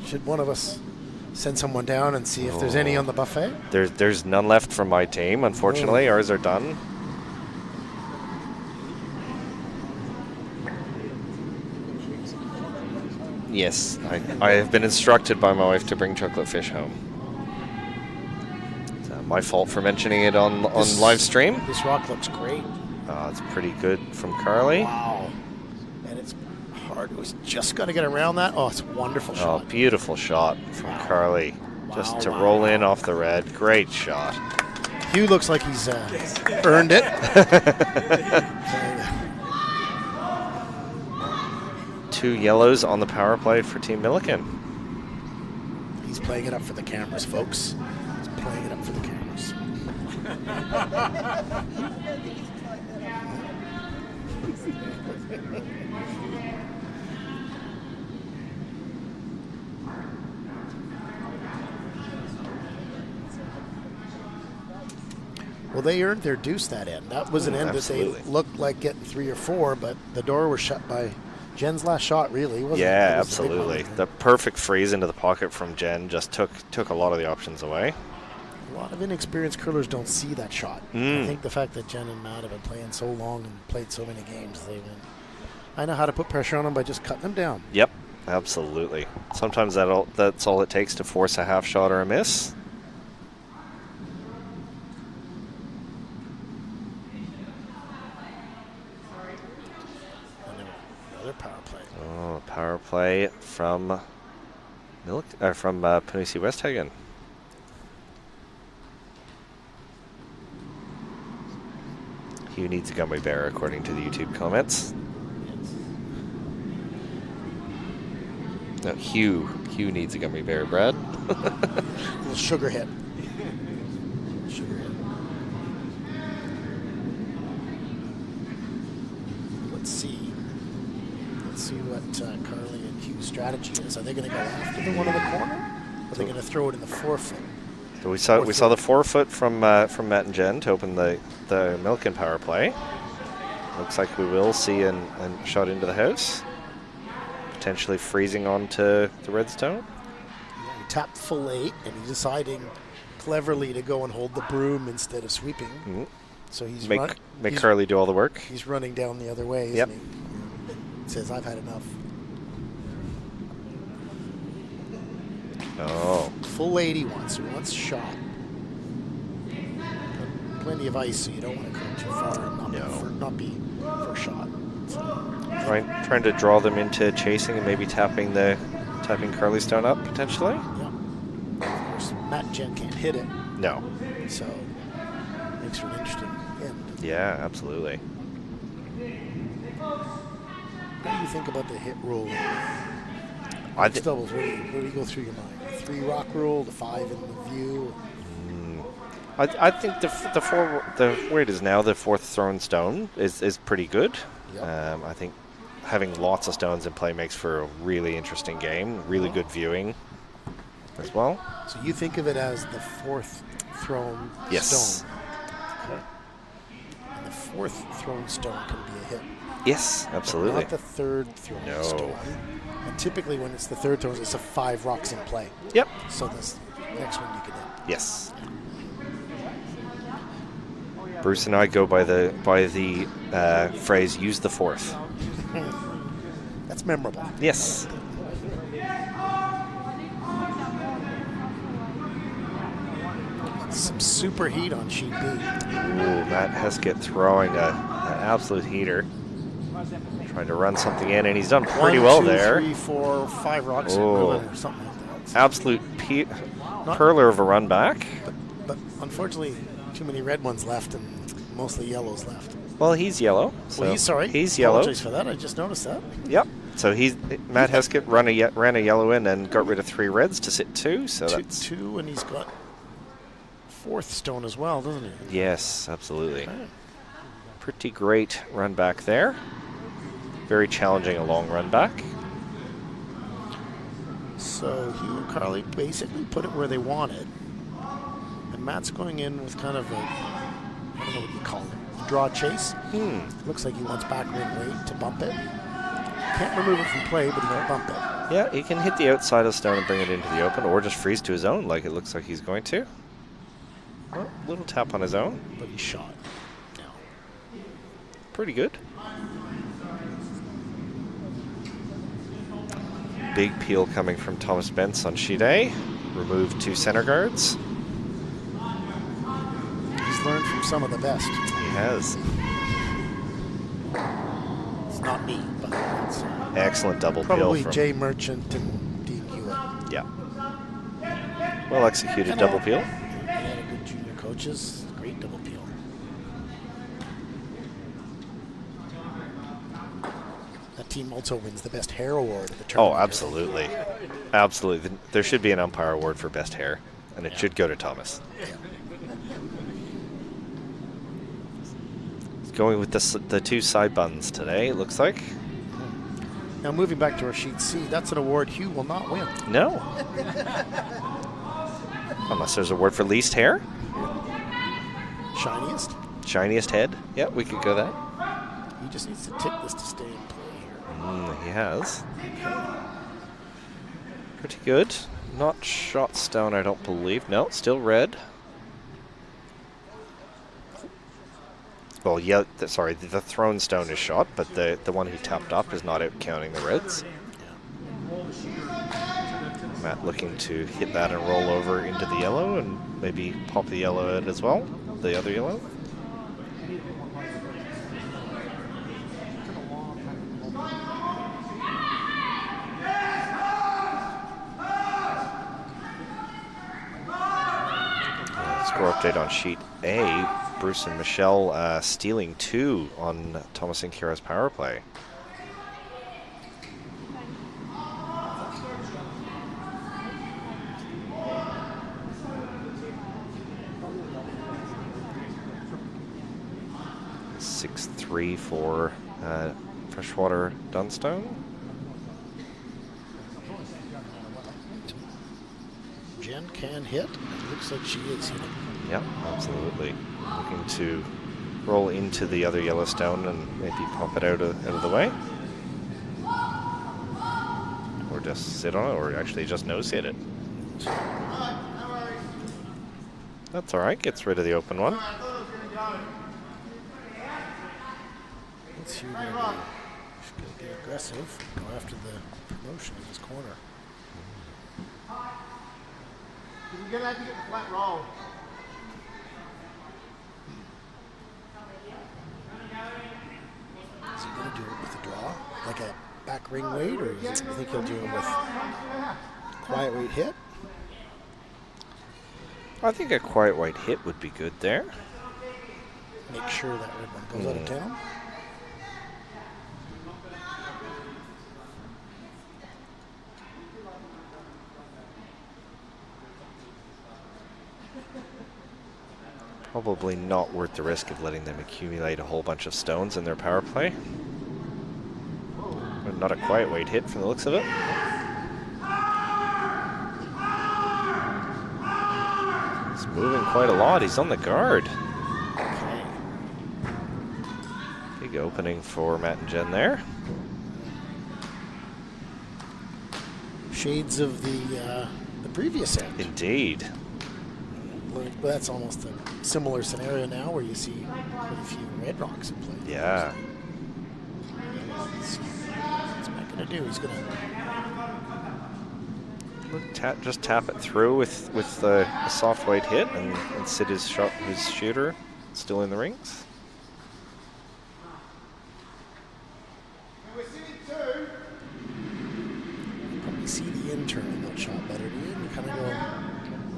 Speaker 4: Should one of us send someone down and see if there's any on the buffet?
Speaker 1: There's none left from my team, unfortunately. Ours are done. Yes, I have been instructed by my wife to bring chocolate fish home. It's my fault for mentioning it on live stream.
Speaker 4: This rock looks great.
Speaker 1: It's pretty good from Carly.
Speaker 4: Wow. And it's hard. It was just going to get around that. Oh, it's a wonderful shot.
Speaker 1: Oh, beautiful shot from Carly. Just to roll in off the red. Great shot.
Speaker 4: Hugh looks like he's earned it.
Speaker 1: 2 yellows on the power play for Team Millikin.
Speaker 4: He's playing it up for the cameras, folks. He's playing it up for the cameras. Well, they earned their deuce that end. That was an end
Speaker 1: absolutely.
Speaker 4: that they looked like getting 3 or 4, but the door was shut by Jen's last shot, really, wasn't it?
Speaker 1: Yeah,
Speaker 4: It was a big
Speaker 1: absolutely.
Speaker 4: one.
Speaker 1: The perfect freeze into the pocket from Jen just took a lot of the options away.
Speaker 4: A lot of inexperienced curlers don't see that shot. I think the fact that Jen and Matt have been playing so long and played so many games, I know how to put pressure on them by just cutting them down.
Speaker 1: Yep, absolutely. Sometimes that's all it takes to force a half shot or a miss.
Speaker 4: Another power play.
Speaker 1: Oh, power play from Panoussi Westhagen. Hugh needs a gummy bear, according to the YouTube comments. No, Hugh needs a gummy bear, Brad.
Speaker 4: A little sugar hit. Sugar hit. Let's see. Let's see what Carly and Hugh's strategy is. Are they going to go after the one in the corner? Or are they going to throw it in the forefoot?
Speaker 1: So we saw the 4-foot from Matt and Jen to open the Millikin power play. Looks like we will see a shot into the house, potentially freezing onto the redstone.
Speaker 4: Yeah, he tapped full 8, and he's deciding cleverly to go and hold the broom instead of sweeping. So he's
Speaker 1: make
Speaker 4: he's,
Speaker 1: Carly do all the work.
Speaker 4: He's running down the other way, isn't
Speaker 1: Yep.
Speaker 4: he? Says, I've had enough.
Speaker 1: Oh,
Speaker 4: Full 81, so he wants shot. Plenty of ice, so you don't want to go too far and not be for shot. So.
Speaker 1: trying to draw them into chasing and maybe tapping Carly Stone up potentially.
Speaker 4: Yeah. Of course, Matt and Jen can't hit it,
Speaker 1: No.
Speaker 4: so makes for an interesting end.
Speaker 1: Yeah, absolutely.
Speaker 4: What do you think about the hit rule? Mixed doubles, where do you go through your mind? The 3 rock rule, the 5 in the view.
Speaker 1: I think the where it is now, the 4th thrown stone is pretty good.
Speaker 4: Yep.
Speaker 1: I think having lots of stones in play makes for a really interesting game, really good viewing as well.
Speaker 4: So you think of it as the 4th thrown
Speaker 1: Yes.
Speaker 4: stone. Okay. And the 4th thrown stone can be a hit.
Speaker 1: Yes, absolutely.
Speaker 4: Not the 3rd thrown
Speaker 1: No.
Speaker 4: stone. And typically when it's the 3rd thrown, it's a 5 rocks in play.
Speaker 1: Yep.
Speaker 4: So this next one you can hit.
Speaker 1: Yes. Bruce and I go by the phrase "use the 4th."
Speaker 4: That's memorable.
Speaker 1: Yes.
Speaker 4: Some super heat on sheet B.
Speaker 1: Ooh, Matt Heskett throwing an absolute heater. Trying to run something in, and he's done pretty well there.
Speaker 4: 1, 2, 3, 4, 5 rocks in
Speaker 1: Oh.
Speaker 4: or something like that.
Speaker 1: Absolute perler of a run back.
Speaker 4: But unfortunately, too many red ones left and mostly yellows left.
Speaker 1: Well, he's yellow. So
Speaker 4: Well,
Speaker 1: he's yellow.
Speaker 4: Apologize for that. I just noticed that.
Speaker 1: Yep. So Matt Heskett ran a yellow in and got rid of 3 reds to sit 2. So that's
Speaker 4: 2, and he's got 4th stone as well, doesn't he?
Speaker 1: yes, absolutely.
Speaker 4: Okay.
Speaker 1: Pretty great run back there. Very challenging a long run back.
Speaker 4: So Hugh and Carly basically put it where they wanted. And Matt's going in with kind of I don't know what you call it, draw chase. Looks like he wants back ring weight to bump it. Can't remove it from play, but he won't bump it.
Speaker 1: Yeah, he can hit the outside of stone and bring it into the open, or just freeze to his own like it looks like he's going to. Well, little tap on his own.
Speaker 4: But he's shot. No.
Speaker 1: Pretty good. Big peel coming from Thomas Bentz on sheet A. Removed 2 center guards.
Speaker 4: He's learned from some of the best.
Speaker 1: He has.
Speaker 4: It's not me, but it's
Speaker 1: Excellent double
Speaker 4: probably
Speaker 1: peel from
Speaker 4: Jay Merchant and Dean Hewitt.
Speaker 1: Yeah. Well executed double peel.
Speaker 4: A lot of good junior coaches. Great double peel. That team also wins the best hair award at the
Speaker 1: Oh,
Speaker 4: tournament.
Speaker 1: absolutely. Absolutely. There should be an umpire award for best hair, and it should go to Thomas. He's going with the 2 side buns today, it looks like.
Speaker 4: Now moving back to our sheet C, that's an award Hugh will not win.
Speaker 1: No. Unless there's a word for least hair.
Speaker 4: Shiniest.
Speaker 1: Shiniest head. Yeah, we could go that.
Speaker 4: He just needs to tick this to stay in play here.
Speaker 1: He has. Pretty good. Not shot stone, I don't believe. No, still red. Well, yeah, sorry, the thrown stone is shot, but the one he tapped up is not out counting the reds. Matt looking to hit that and roll over into the yellow and maybe pop the yellow out as well, the other yellow. Score update on sheet A. Bruce and Michelle stealing 2 on Thomas and Kira's power play. Six 6-3 for Freshwater Dunstone.
Speaker 4: Jen can hit. It looks like she is hitting.
Speaker 1: Yeah, absolutely. Looking to roll into the other Yellowstone and maybe pop it out of the way. Or just sit on it, or actually just nose hit it. That's all right. Gets rid of the open one.
Speaker 4: Reds here going to get aggressive, go after the promotion in this corner.
Speaker 5: Can you get that to get the flat roll?
Speaker 4: Is he going to do it with a draw, like a back ring weight, or you think he'll do it with quiet weight hit?
Speaker 1: I think a quiet white hit would be good there.
Speaker 4: Make sure that red one goes out of town.
Speaker 1: Probably not worth the risk of letting them accumulate a whole bunch of stones in their power play. But not a quiet weight hit from the looks of it. He's moving quite a lot. He's on the guard.
Speaker 4: Okay.
Speaker 1: Big opening for Matt and Jen there.
Speaker 4: Shades of the previous end.
Speaker 1: Indeed.
Speaker 4: But that's almost a similar scenario now where you see quite a few red rocks in play.
Speaker 1: Yeah.
Speaker 4: What's Matt going to do? He's going to
Speaker 1: Just tap it through with a soft white hit and sit his shooter still in the rings.
Speaker 4: probably see the in-turn in that shot better. Do you? You kind of go...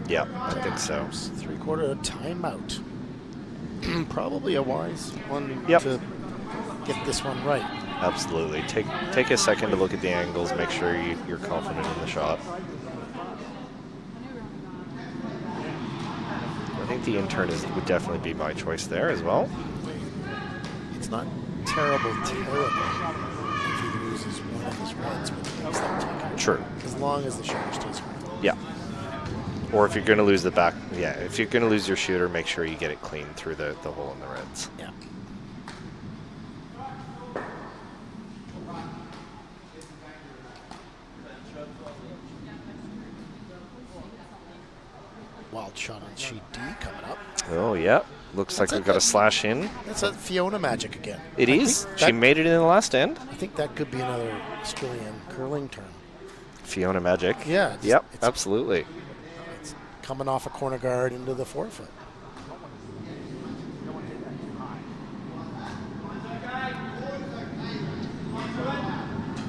Speaker 1: Yeah, I think so.
Speaker 4: 3/4 timeout. Probably a wise one
Speaker 1: Yep.
Speaker 4: to get this one right.
Speaker 1: Absolutely. Take a second to look at the angles, make sure you're confident in the shot. I think the in-turn would definitely be my choice there as well.
Speaker 4: It's not terrible if he loses one of his reds when he makes that take.
Speaker 1: True.
Speaker 4: As long as the shooter stays right.
Speaker 1: Yeah. Or if you're going to lose the back, yeah, if you're going to lose your shooter, make sure you get it clean through the hole in the reds.
Speaker 4: Yeah. Wild shot on sheet D coming up.
Speaker 1: Oh, yeah. Looks like we've got a slash in.
Speaker 4: That's a Fiona magic again.
Speaker 1: It is. She made it in the last end.
Speaker 4: I think that could be another Australian curling term.
Speaker 1: Fiona Magic.
Speaker 4: Yeah.
Speaker 1: Yep, absolutely.
Speaker 4: It's coming off a corner guard into the forefoot.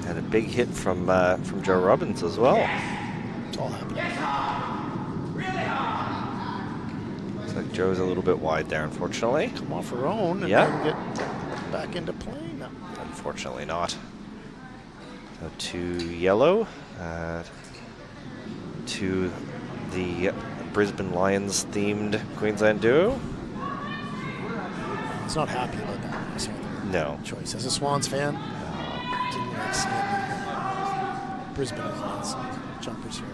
Speaker 1: And a big hit from Joe Robbins as well.
Speaker 4: It's all happening.
Speaker 1: Looks like Joe's a little bit wide there, unfortunately.
Speaker 4: Come off her own and
Speaker 1: Yeah.
Speaker 4: then get back into play. No.
Speaker 1: Unfortunately not. So to yellow, to the Brisbane Lions themed Queensland duo.
Speaker 4: He's not happy about that.
Speaker 1: No.
Speaker 4: Choice. As a Swans fan, didn't like seeing the Brisbane Lions jumpers here.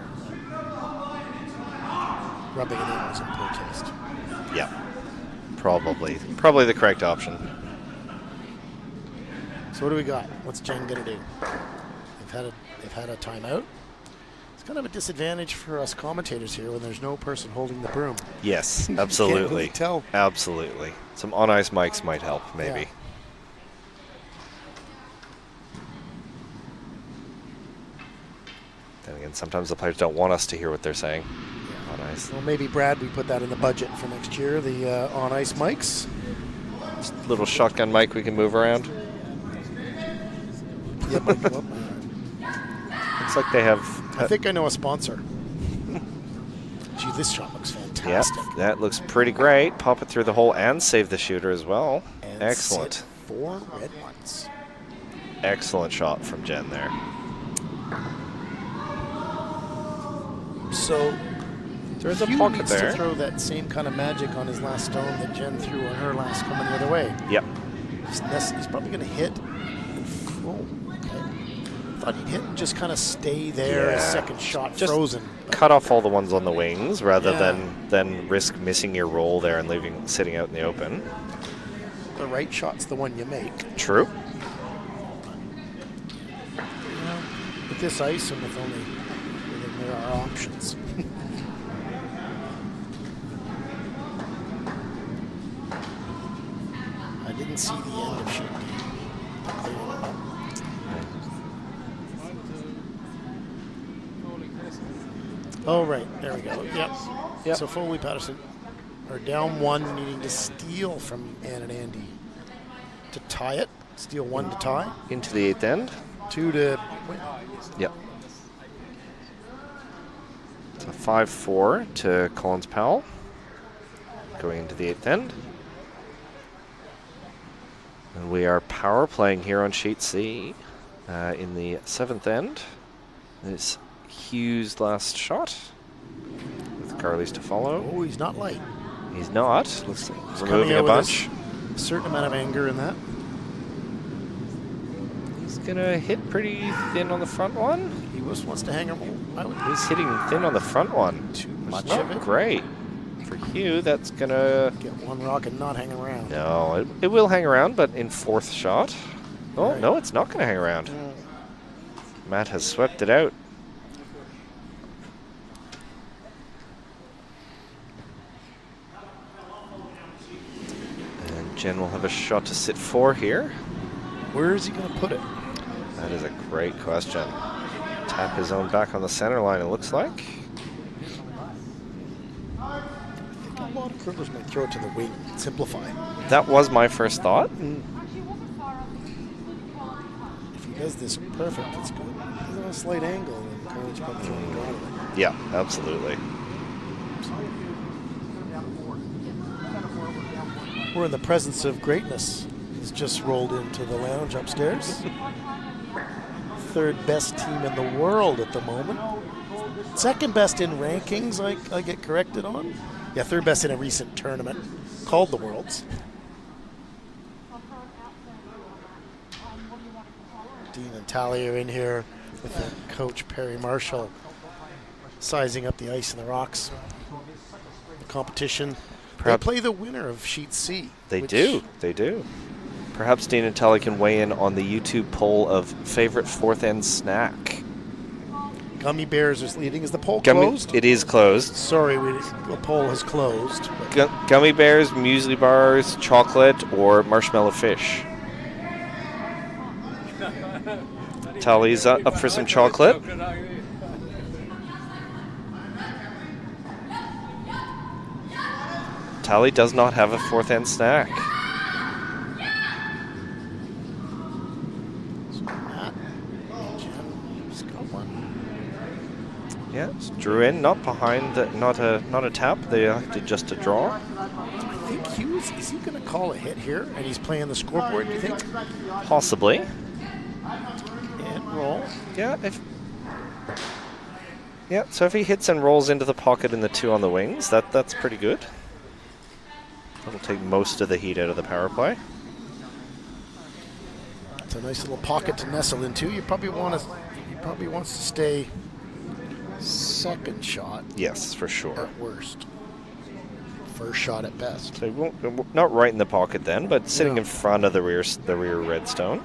Speaker 4: Rubbing it in was in protest.
Speaker 1: Yeah. Probably the correct option.
Speaker 4: So what do we got? What's Jen gonna do? They've had a timeout. It's kind of a disadvantage for us commentators here when there's no person holding the broom.
Speaker 1: Yes,
Speaker 4: Can't
Speaker 1: absolutely.
Speaker 4: really tell.
Speaker 1: Absolutely. Some on-ice mics might help, maybe.
Speaker 4: Yeah.
Speaker 1: Then again, sometimes the players don't want us to hear what they're saying on ice.
Speaker 4: Well, maybe Brad, we put that in the budget for next year. The on-ice mics.
Speaker 1: Just a little shotgun mic we can move around.
Speaker 4: Yeah, might go up.
Speaker 1: Looks like they have.
Speaker 4: I think I know a sponsor. Gee, this shot looks fantastic.
Speaker 1: Yep, that looks pretty great. Pop it through the hole and save the shooter as well.
Speaker 4: And
Speaker 1: Excellent.
Speaker 4: sit 4 red ones.
Speaker 1: Excellent shot from Jen there.
Speaker 4: So
Speaker 1: There's a
Speaker 4: Hugh
Speaker 1: pocket
Speaker 4: needs
Speaker 1: there.
Speaker 4: to throw that same kind of magic on his last stone that Jen threw on her last coming the other way.
Speaker 1: Yep.
Speaker 4: He's probably going to hit. Oh, okay. Thought he'd hit and just kind of stay there.
Speaker 1: Yeah.
Speaker 4: A second shot
Speaker 1: Just
Speaker 4: frozen. But
Speaker 1: Cut off all the ones on the wings rather
Speaker 4: Yeah.
Speaker 1: than risk missing your roll there and sitting out in the open.
Speaker 4: the right shot's the one you make.
Speaker 1: True.
Speaker 4: With this ice and with only there are options. I didn't see the end of shoot D. Oh, right. There we go. Yep.
Speaker 1: Yep.
Speaker 4: So Foley Patterson are down 1, needing to steal from Ann and Andy to tie it. Steal 1 to tie.
Speaker 1: Into the 8th end.
Speaker 4: 2 to win.
Speaker 1: Yep. So 5-4 to Collins Powell. Going into the 8th end. And we are power playing here on sheet C in the 7th end. It's Hughes' last shot with Carly's to follow.
Speaker 4: Oh, he's not light.
Speaker 1: He's not. Looks like
Speaker 4: He's
Speaker 1: removing
Speaker 4: coming
Speaker 1: a
Speaker 4: out with
Speaker 1: bunch.
Speaker 4: a certain amount of anger in that.
Speaker 1: He's going to hit pretty thin on the front one.
Speaker 4: He wants to hang him.
Speaker 1: He's hitting thin on the front one.
Speaker 4: Too
Speaker 1: It's
Speaker 4: much
Speaker 1: not
Speaker 4: of it.
Speaker 1: great. For Hugh, that's going to...
Speaker 4: Get 1 rock and not hang around.
Speaker 1: No, it will hang around, but in 4th shot. Oh,
Speaker 4: Right.
Speaker 1: no, it's not going to hang around. Matt has swept it out. And Jen will have a shot to sit 4 here.
Speaker 4: Where is he going to put it?
Speaker 1: That is a great question. Tap his own back on the center line, it looks like.
Speaker 4: I think a lot of curlers might throw it to the wing. Simplify.
Speaker 1: That was my first thought.
Speaker 4: If he does this perfect, it's good. He's on a slight angle, and Carly's probably throwing it out of it.
Speaker 1: Yeah, absolutely.
Speaker 4: We're in the presence of greatness. He's just rolled into the lounge upstairs. 3rd best team in the world at the moment. 2nd best in rankings, I get corrected on. Yeah, 3rd best in a recent tournament called the Worlds. Dean and Tally are in here with Coach Perry Marshall sizing up the ice and the rocks. The competition. They play the winner of Sheet C.
Speaker 1: They do. Perhaps Dean and Tully can weigh in on the YouTube poll of favorite 4th end snack.
Speaker 4: Gummy Bears is leading. Is the poll closed?
Speaker 1: It is closed.
Speaker 4: Sorry, the poll has closed.
Speaker 1: Gummy bears, muesli bars, chocolate, or marshmallow fish. Tully's up for some chocolate. Tally does not have a 4th end snack. Yeah, it's drew in, not behind, not a tap. They did just a draw.
Speaker 4: I think Hughes, is he going to call a hit here? And he's playing the scoreboard, do you think?
Speaker 1: Possibly.
Speaker 4: And roll.
Speaker 1: Yeah, so if he hits and rolls into the pocket in the 2 on the wings, that's pretty good. That'll take most of the heat out of the power play.
Speaker 4: It's a nice little pocket to nestle into. He probably wants to stay 2nd shot.
Speaker 1: Yes, for sure.
Speaker 4: At worst. 1st shot at best.
Speaker 1: So he won't, not right in the pocket then, but sitting in front of the rear redstone.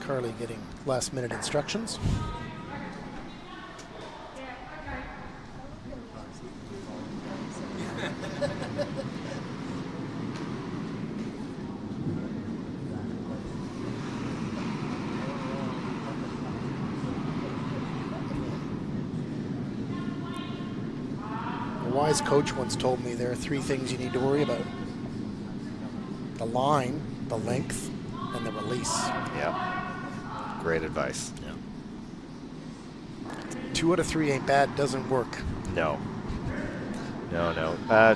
Speaker 4: Carly getting last-minute instructions. A wise coach once told me there are 3 things you need to worry about: the line, the length, and the release.
Speaker 1: Yeah. Great advice.
Speaker 4: Yeah. 2 out of 3 ain't bad, doesn't work.
Speaker 1: No.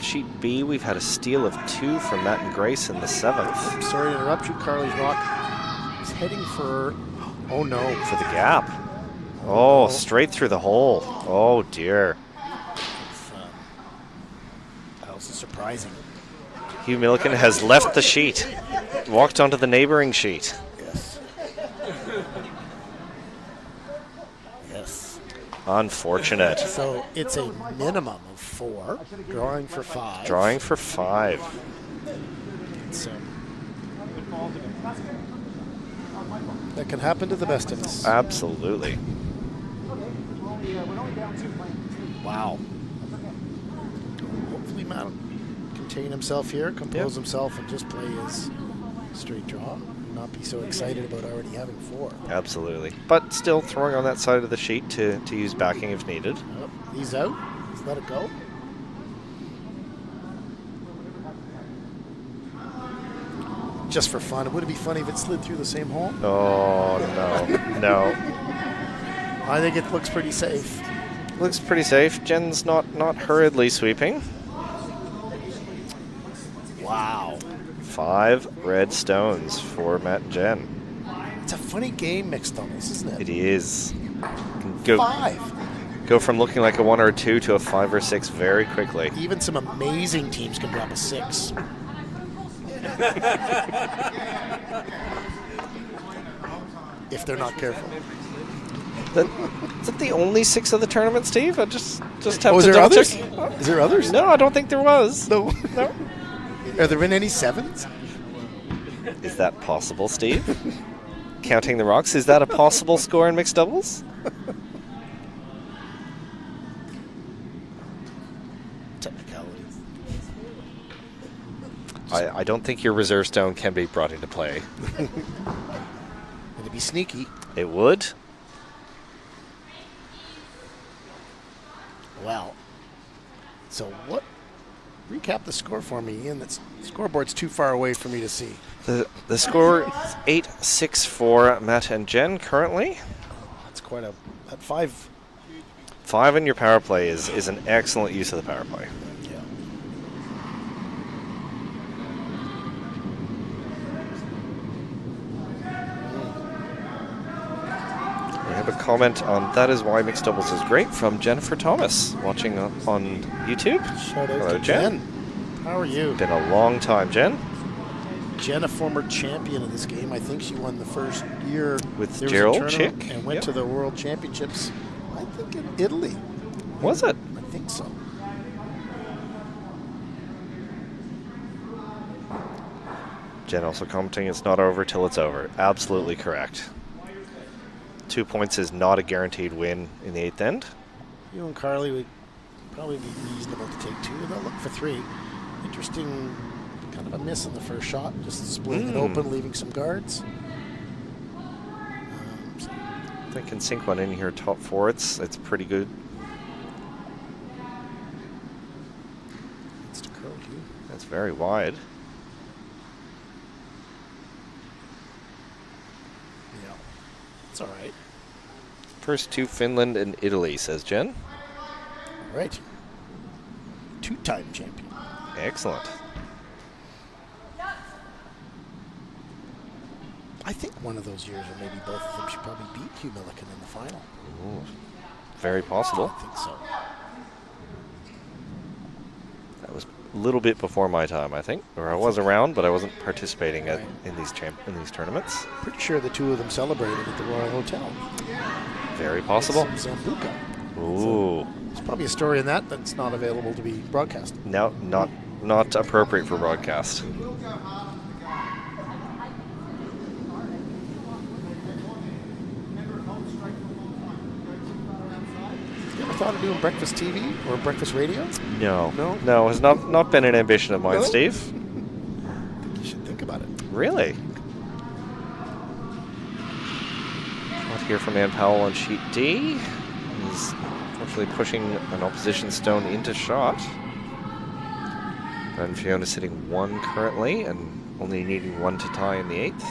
Speaker 1: Sheet B, we've had a steal of 2 from Matt and Grace in the 7th.
Speaker 4: Sorry to interrupt you. Carly's rock is heading for, oh no.
Speaker 1: For the gap. Oh, straight through the hole. Oh, dear.
Speaker 4: That was surprising.
Speaker 1: Hugh Millikin has left the sheet, walked onto the neighboring sheet.
Speaker 4: Yes. Yes.
Speaker 1: Unfortunate.
Speaker 4: So it's a minimum of 4, drawing for 5.
Speaker 1: Drawing for 5.
Speaker 4: So that can happen to the best of us.
Speaker 1: Absolutely.
Speaker 4: Wow. Hopefully Matt will contain himself here, compose himself, and just play his straight draw. not be so excited about already having 4.
Speaker 1: Absolutely. But still throwing on that side of the sheet to use backing if needed.
Speaker 4: Oh, he's out. Let's let it go. Just for fun. Would it be funny if it slid through the same hole?
Speaker 1: Oh, no. No.
Speaker 4: I think it looks pretty safe.
Speaker 1: Looks pretty safe. Jen's not hurriedly sweeping.
Speaker 4: Wow.
Speaker 1: 5 red stones for Matt and Jen.
Speaker 4: It's a funny game, mixed doubles, isn't it?
Speaker 1: It is. Go
Speaker 4: 5.
Speaker 1: Go from looking like a 1 or a 2 to a 5 or 6 very quickly.
Speaker 4: Even some amazing teams can drop a 6. If they're not careful.
Speaker 1: Is that the only 6 of the tournament, Steve? I just have
Speaker 4: Is
Speaker 1: to
Speaker 4: there
Speaker 1: double
Speaker 4: others?
Speaker 1: check.
Speaker 4: Is there others?
Speaker 1: No, I don't think there was.
Speaker 4: No.
Speaker 1: No.
Speaker 4: Have there been any 7s?
Speaker 1: Is that possible, Steve? Counting the rocks, is that a possible score in mixed doubles?
Speaker 4: Technicalities.
Speaker 1: I don't think your reserve stone can be brought into play.
Speaker 4: It'd be sneaky.
Speaker 1: It would.
Speaker 4: Wow. So what? Recap the score for me, Ian. That scoreboard's too far away for me to see.
Speaker 1: The score is 8-6 for Matt and Jen currently.
Speaker 4: That's quite a... That 5...
Speaker 1: 5 in your power play is an excellent use of the power play.
Speaker 4: Yeah.
Speaker 1: We have a comment on that is why mixed doubles is great from Jennifer Thomas watching on YouTube.
Speaker 4: Shout out
Speaker 1: Hello,
Speaker 4: to Jen. How are you?
Speaker 1: Been a long time, Jen.
Speaker 4: Jen, a former champion of this game. I think she won the first year
Speaker 1: With
Speaker 4: there was a
Speaker 1: Gerald
Speaker 4: tournament
Speaker 1: Chick.
Speaker 4: and went
Speaker 1: Yep.
Speaker 4: to the World Championships. I think in Italy.
Speaker 1: Was it?
Speaker 4: I think so.
Speaker 1: Jen also commenting it's not over till it's over. Absolutely correct. 2 points is not a guaranteed win in the 8th end.
Speaker 4: You and Carly would probably be reasonable to take 2. They'll look for 3. Interesting, kind of a miss in the first shot. Just splitting it open, leaving some guards. So
Speaker 1: They can sink one in here top 4. It's pretty good.
Speaker 4: it's to curl you.
Speaker 1: That's very wide.
Speaker 4: Yeah, it's all right.
Speaker 1: First to Finland and Italy, says Jen.
Speaker 4: All right. 2-time champion.
Speaker 1: Excellent.
Speaker 4: I think one of those years, or maybe both of them, should probably beat Hugh Millikin in the final.
Speaker 1: Ooh, very possible.
Speaker 4: I think so.
Speaker 1: That was a little bit before my time, I think. Or I was around, but I wasn't participating in these tournaments.
Speaker 4: Pretty sure the 2 of them celebrated at the Royal Hotel.
Speaker 1: Very possible.
Speaker 4: Some Zambuca.
Speaker 1: Ooh.
Speaker 4: There's probably a story in that that's not available to be broadcast.
Speaker 1: No, not appropriate for broadcast.
Speaker 4: You ever thought of doing breakfast TV or breakfast radio?
Speaker 1: No.
Speaker 4: No?
Speaker 1: No, has not been an ambition of mine,
Speaker 4: Really?
Speaker 1: Steve.
Speaker 4: I think you should think about it.
Speaker 1: Really? Shot here from Ann Powell on sheet D. He's unfortunately pushing an opposition stone into shot. And Fiona sitting 1 currently and only needing 1 to tie in the 8th.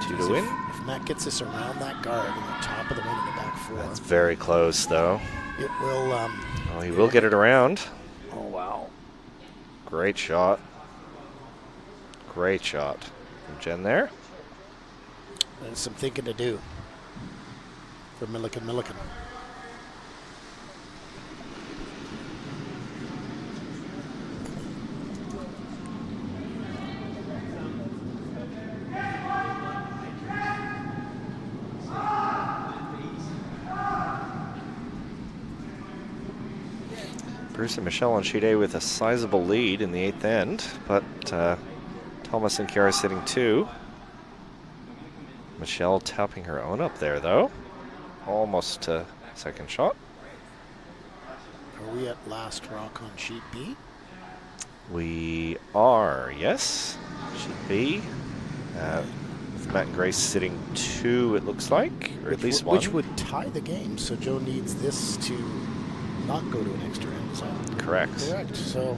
Speaker 1: 2 to win.
Speaker 4: If Matt gets this around that guard on the top of the wing in the back 4,
Speaker 1: That's very close, though.
Speaker 4: it will...
Speaker 1: Oh, he will get it around.
Speaker 4: oh, wow.
Speaker 1: Great shot. Great shot from Jen there.
Speaker 4: There's some thinking to do for Millikin.
Speaker 1: Bruce and Michelle on sheet A with a sizable lead in the 8th end, but Thomas and Kiara sitting 2. Michelle tapping her own up there, though. Almost to second shot.
Speaker 4: Are we at last rock on sheet B?
Speaker 1: We are, yes. Sheet B. Matt and Grace sitting 2, it looks like, or at least 1.
Speaker 4: Which would tie the game, so Joe needs this to not go to an extra end. So
Speaker 1: Correct.
Speaker 4: correct. So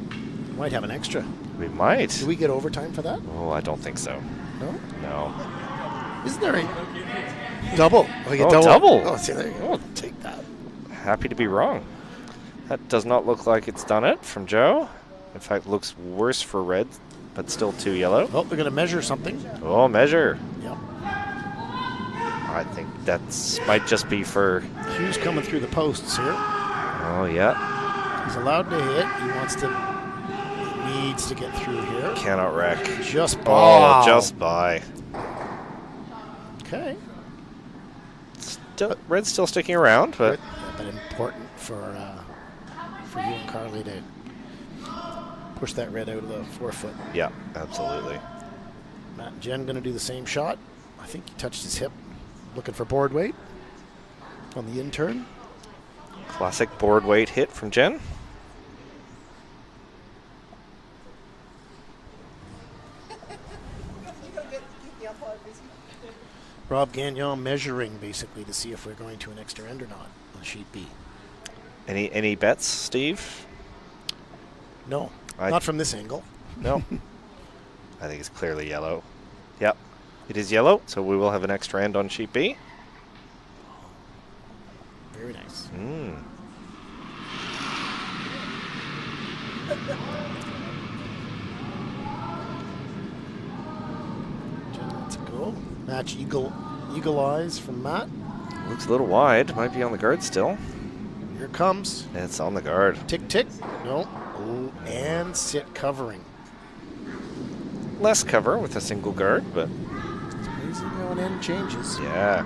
Speaker 4: we might have an extra.
Speaker 1: We might.
Speaker 4: Do we get overtime for that?
Speaker 1: Oh, I don't think so.
Speaker 4: No?
Speaker 1: No.
Speaker 4: Isn't there a double? We get
Speaker 1: Oh, double.
Speaker 4: Oh, see, there you go.
Speaker 1: Oh.
Speaker 4: Take that.
Speaker 1: Happy to be wrong. That does not look like it's done it from Joe. In fact, looks worse for red, but still 2 yellow.
Speaker 4: Oh, they're going to measure something.
Speaker 1: Oh, measure.
Speaker 4: Yep.
Speaker 1: I think that's might just be for...
Speaker 4: Hughes coming through the posts here.
Speaker 1: Oh, yeah.
Speaker 4: He's allowed to hit. He needs to get through here.
Speaker 1: Cannot wreck.
Speaker 4: Just by.
Speaker 1: Oh, just by.
Speaker 4: Okay.
Speaker 1: Still, red's still sticking around, but...
Speaker 4: But important for you and Carly to push that red out of the 4-foot.
Speaker 1: Yeah, absolutely.
Speaker 4: Matt and Jen going to do the same shot. I think he touched his hip. Looking for board weight on the in-turn.
Speaker 1: Classic board weight hit from Jen.
Speaker 4: Rob Gagnon measuring basically to see if we're going to an extra end or not on sheet B.
Speaker 1: Any bets, Steve?
Speaker 4: No, not from this angle.
Speaker 1: No. I think it's clearly yellow. Yep, it is yellow, so we will have an extra end on sheet B.
Speaker 4: Very nice. Jen lets it go. Match eagle eyes from Matt.
Speaker 1: Looks a little wide. Might be on the guard still.
Speaker 4: Here it comes.
Speaker 1: It's on the guard.
Speaker 4: Tick, tick. No. Oh, and sit covering.
Speaker 1: Less cover with a single guard, but
Speaker 4: It's amazing how an end changes.
Speaker 1: yeah.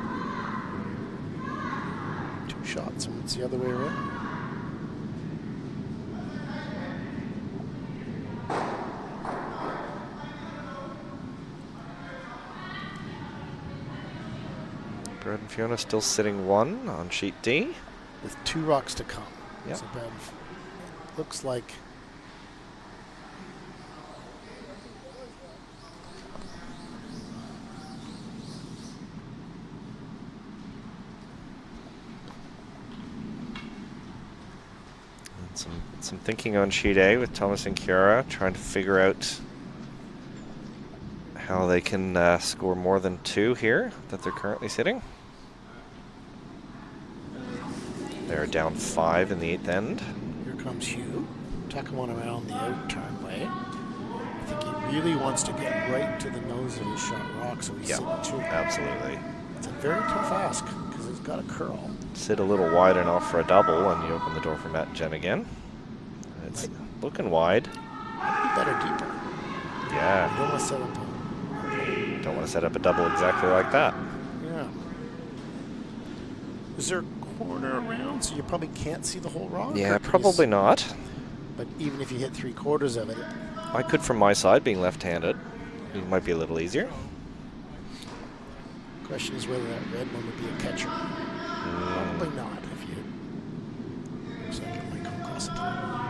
Speaker 4: 2 shots and it's the other way around.
Speaker 1: Brad and Fiona still sitting 1 on sheet D.
Speaker 4: With 2 rocks to come.
Speaker 1: Yep.
Speaker 4: So Brad looks like
Speaker 1: Some thinking on sheet A with Thomas and Kiara, trying to figure out how they can score more than 2 here that they're currently sitting. They're down 5 in the 8th end.
Speaker 4: here comes Hugh. Tucking one around the out turnway. I think he really wants to get right to the nose of his shot rock, so he's
Speaker 1: Yeah,
Speaker 4: sitting 2.
Speaker 1: absolutely.
Speaker 4: It's a very tough ask because it's got a curl.
Speaker 1: Sit a little wide enough for a double, and you open the door for Matt and Jen again. It's looking wide.
Speaker 4: Might be better deeper.
Speaker 1: Yeah.
Speaker 4: You don't want to set up a,
Speaker 1: Don't want to set up a double exactly like that.
Speaker 4: yeah. Is there a corner around so you probably can't see the whole rock?
Speaker 1: Yeah,
Speaker 4: or can you
Speaker 1: probably not.
Speaker 4: But even if you hit 3/4 of it,
Speaker 1: I could from my side, being left-handed. It might be a little easier.
Speaker 4: the question is whether that red one would be a catcher. Probably not if you. Looks like it might come close enough.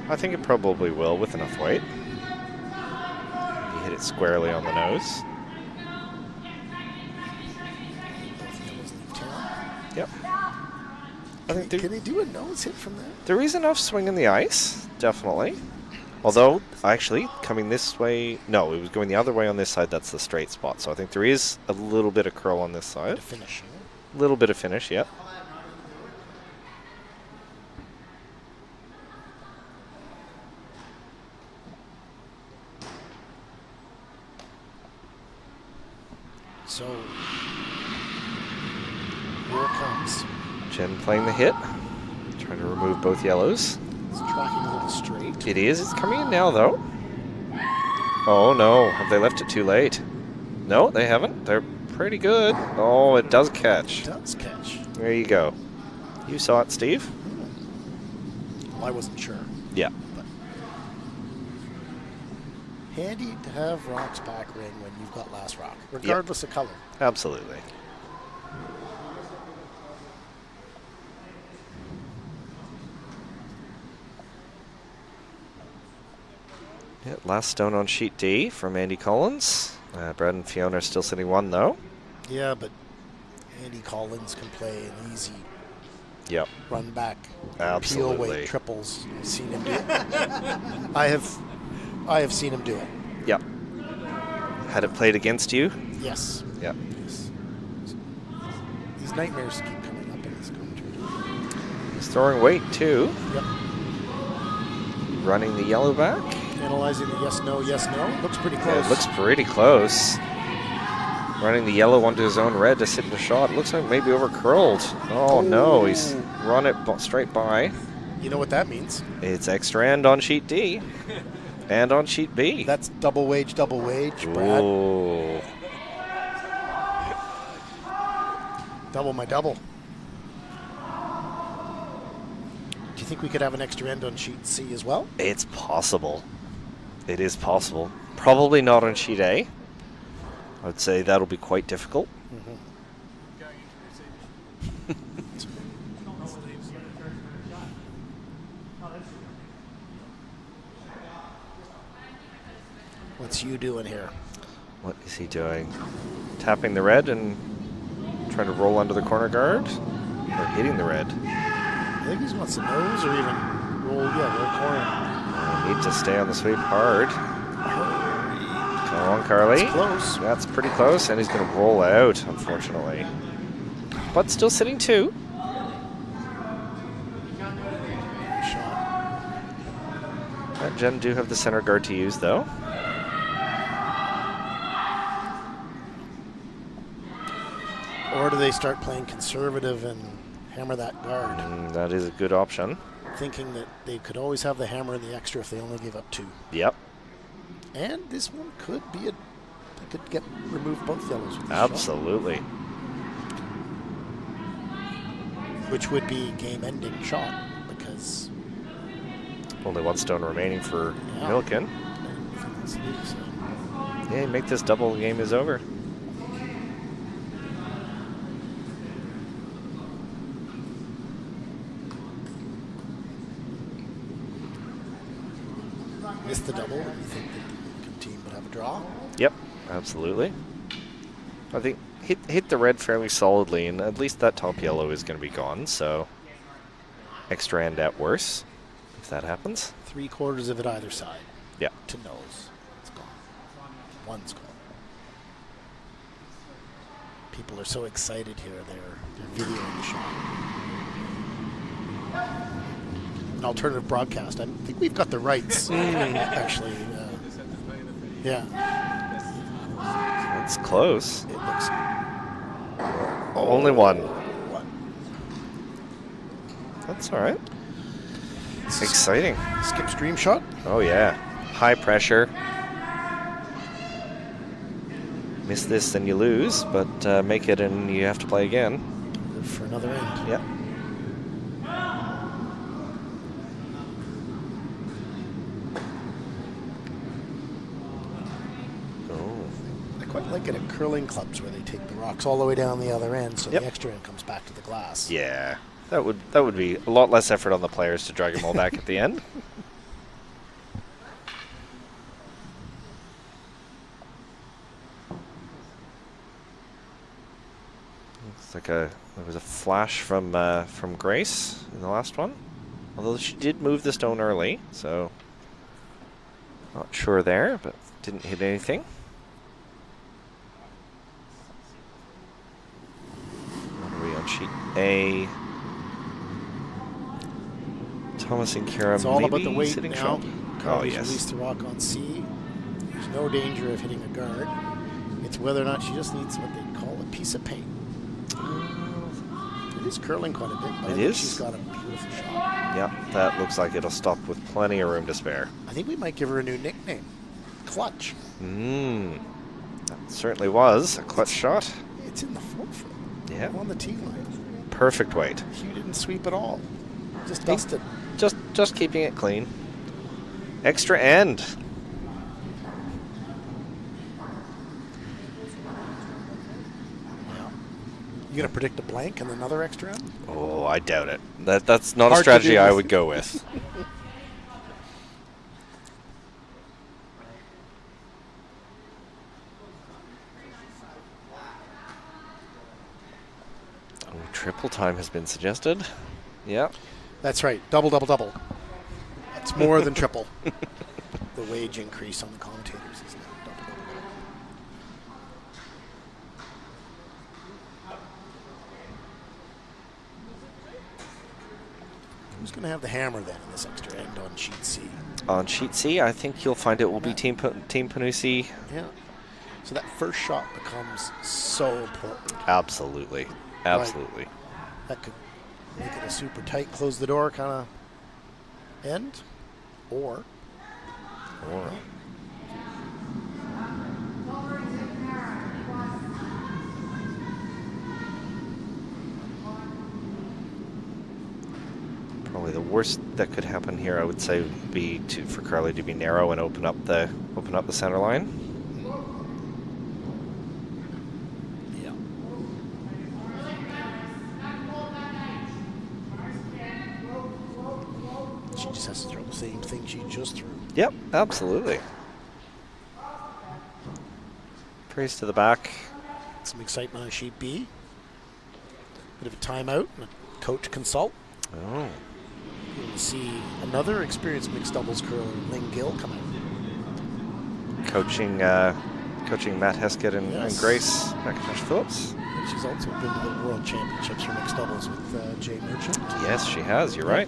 Speaker 1: I think it probably will with enough weight. You hit it squarely on the nose.
Speaker 4: Both yellows leave town.
Speaker 1: Yep. I think
Speaker 4: Can they do a nose hit from that?
Speaker 1: there is enough swing in the ice, definitely. Although, actually, coming this way... No, it was going the other way on this side. That's the straight spot. So I think there is a little bit of curl on this side.
Speaker 4: To finish.
Speaker 1: A little bit of finish, yep.
Speaker 4: So here it comes.
Speaker 1: Jen playing the hit. Trying to remove both yellows.
Speaker 4: It's tracking a little straight.
Speaker 1: It is. It's coming in now, though. Oh, no. Have they left it too late? No, they haven't. They're pretty good. Oh, it does catch.
Speaker 4: It does catch.
Speaker 1: There you go. You saw it, Steve?
Speaker 4: Well, I wasn't sure.
Speaker 1: Yeah.
Speaker 4: But handy to have rocks back ring when you've got last rock, regardless of color.
Speaker 1: Absolutely. Yeah, last stone on sheet D from Andy Collins. Brad and Fiona are still sitting 1, though.
Speaker 4: Yeah, but Andy Collins can play an easy
Speaker 1: Yep.
Speaker 4: run back,
Speaker 1: Absolutely.
Speaker 4: peel weight triples. I've seen him do it. I have seen him do it.
Speaker 1: Yep. Had it played against you?
Speaker 4: Yes.
Speaker 1: Yep.
Speaker 4: Yes. These nightmares keep coming up in this country.
Speaker 1: He's throwing weight, too.
Speaker 4: Yep.
Speaker 1: Running the yellow back.
Speaker 4: Analyzing the yes, no. Looks pretty
Speaker 1: Yeah,
Speaker 4: close.
Speaker 1: it looks pretty close. Running the yellow onto his own red to sit in the shot. Looks like maybe over curled. Oh, no. He's run it straight by.
Speaker 4: You know what that means?
Speaker 1: It's extra end on sheet D. And on sheet B.
Speaker 4: That's double wage, Brad.
Speaker 1: Ooh.
Speaker 4: Double my double. Do you think we could have an extra end on sheet C as well?
Speaker 1: It's possible. It is possible. Probably not on sheet A. I would say that'll be quite difficult.
Speaker 4: What's you doing here?
Speaker 1: What is he doing? Tapping the red and trying to roll under the corner guard? Or hitting the red?
Speaker 4: I think he wants the nose or even roll corner.
Speaker 1: Need to stay on the sweep hard. Come on, Carly.
Speaker 4: It's close.
Speaker 1: That's pretty close, and he's going to roll out, unfortunately. But still sitting 2.
Speaker 4: Shot.
Speaker 1: Jen do have the center guard to use, though.
Speaker 4: Or do they start playing conservative and hammer that guard?
Speaker 1: That is a good option.
Speaker 4: Thinking that they could always have the hammer and the extra if they only gave up 2.
Speaker 1: Yep.
Speaker 4: And this one could be they could remove both yellows with this
Speaker 1: Absolutely.
Speaker 4: shot, which would be game-ending shot because
Speaker 1: Only 1 stone remaining for
Speaker 4: Yeah.
Speaker 1: Millikin.
Speaker 4: nothing else to do, so.
Speaker 1: Yeah, make this double, the game is over.
Speaker 4: Missed the double. You think that the Millikin team would have a draw?
Speaker 1: Yep, absolutely. I think hit the red fairly solidly, and at least that top yellow is going to be gone, so extra end at worst, if that happens.
Speaker 4: 3/4 of it either side.
Speaker 1: Yeah.
Speaker 4: To nose. It's gone. One's gone. People are so excited here. They're videoing the shot. An alternative broadcast. I think we've got the rights, actually. Yeah.
Speaker 1: It's close.
Speaker 4: It looks.
Speaker 1: Only 1.
Speaker 4: One.
Speaker 1: That's all right. Exciting.
Speaker 4: Skip stream shot.
Speaker 1: Oh, yeah. High pressure. Miss this, then you lose, but make it and you have to play again.
Speaker 4: Live for another end.
Speaker 1: Yep.
Speaker 4: I quite like it at curling clubs where they take the rocks all the way down the other end, so
Speaker 1: Yep.
Speaker 4: the extra end comes back to the glass.
Speaker 1: Yeah. That would be a lot less effort on the players to drag them all back at the end. Looks like there was a flash from Grace in the last one, although she did move the stone early, so not sure there, but didn't hit anything. What are we on sheet A? Thomas and Kira
Speaker 4: It's all about the
Speaker 1: maybe
Speaker 4: weight
Speaker 1: sitting
Speaker 4: now.
Speaker 1: short. Oh,
Speaker 4: Carly's
Speaker 1: yes.
Speaker 4: released the rock on C. There's no danger of hitting a guard. It's whether or not she just needs what they call a piece of paint. It is curling quite a bit, but
Speaker 1: It
Speaker 4: I think
Speaker 1: is?
Speaker 4: she's got a beautiful shot.
Speaker 1: Yep, that looks like it'll stop with plenty of room to spare.
Speaker 4: I think we might give her a new nickname. Clutch.
Speaker 1: That certainly was a clutch shot.
Speaker 4: It's in the forefront.
Speaker 1: Yeah.
Speaker 4: On the tee line.
Speaker 1: Perfect weight.
Speaker 4: Hugh didn't sweep at all. Just dusted.
Speaker 1: Just keeping it clean. Extra end.
Speaker 4: You gonna predict a blank and another extra end?
Speaker 1: Oh, I doubt it. That's not
Speaker 4: Hard
Speaker 1: a
Speaker 4: to
Speaker 1: strategy
Speaker 4: do
Speaker 1: I
Speaker 4: with.
Speaker 1: would go with. triple time has been suggested. Yeah.
Speaker 4: That's right. Double, double, double. That's more than triple. The wage increase on the commentators is now double, double, double. Who's going to have the hammer then in this extra end on sheet C?
Speaker 1: On sheet C, I think you'll find it will be Team Panoussi.
Speaker 4: Yeah. So that first shot becomes so important.
Speaker 1: Absolutely. Absolutely.
Speaker 4: That could make it a super tight, close the door kind of end. Or
Speaker 1: probably the worst that could happen here, I would say, would be for Carly to be narrow and open up the center line.
Speaker 4: yeah. She just has to throw the same thing she just threw.
Speaker 1: Yep, absolutely. Praise to the back.
Speaker 4: Some excitement on sheet B. Bit of a timeout and a coach consult.
Speaker 1: Oh.
Speaker 4: You'll see another experienced mixed doubles curler, Lynn Gill, come out.
Speaker 1: Coaching Matt Heskett and Grace McIntosh Phillips.
Speaker 4: And she's also been to the World Championships for mixed doubles with Jay Merchant.
Speaker 1: Yes, she has. You're right.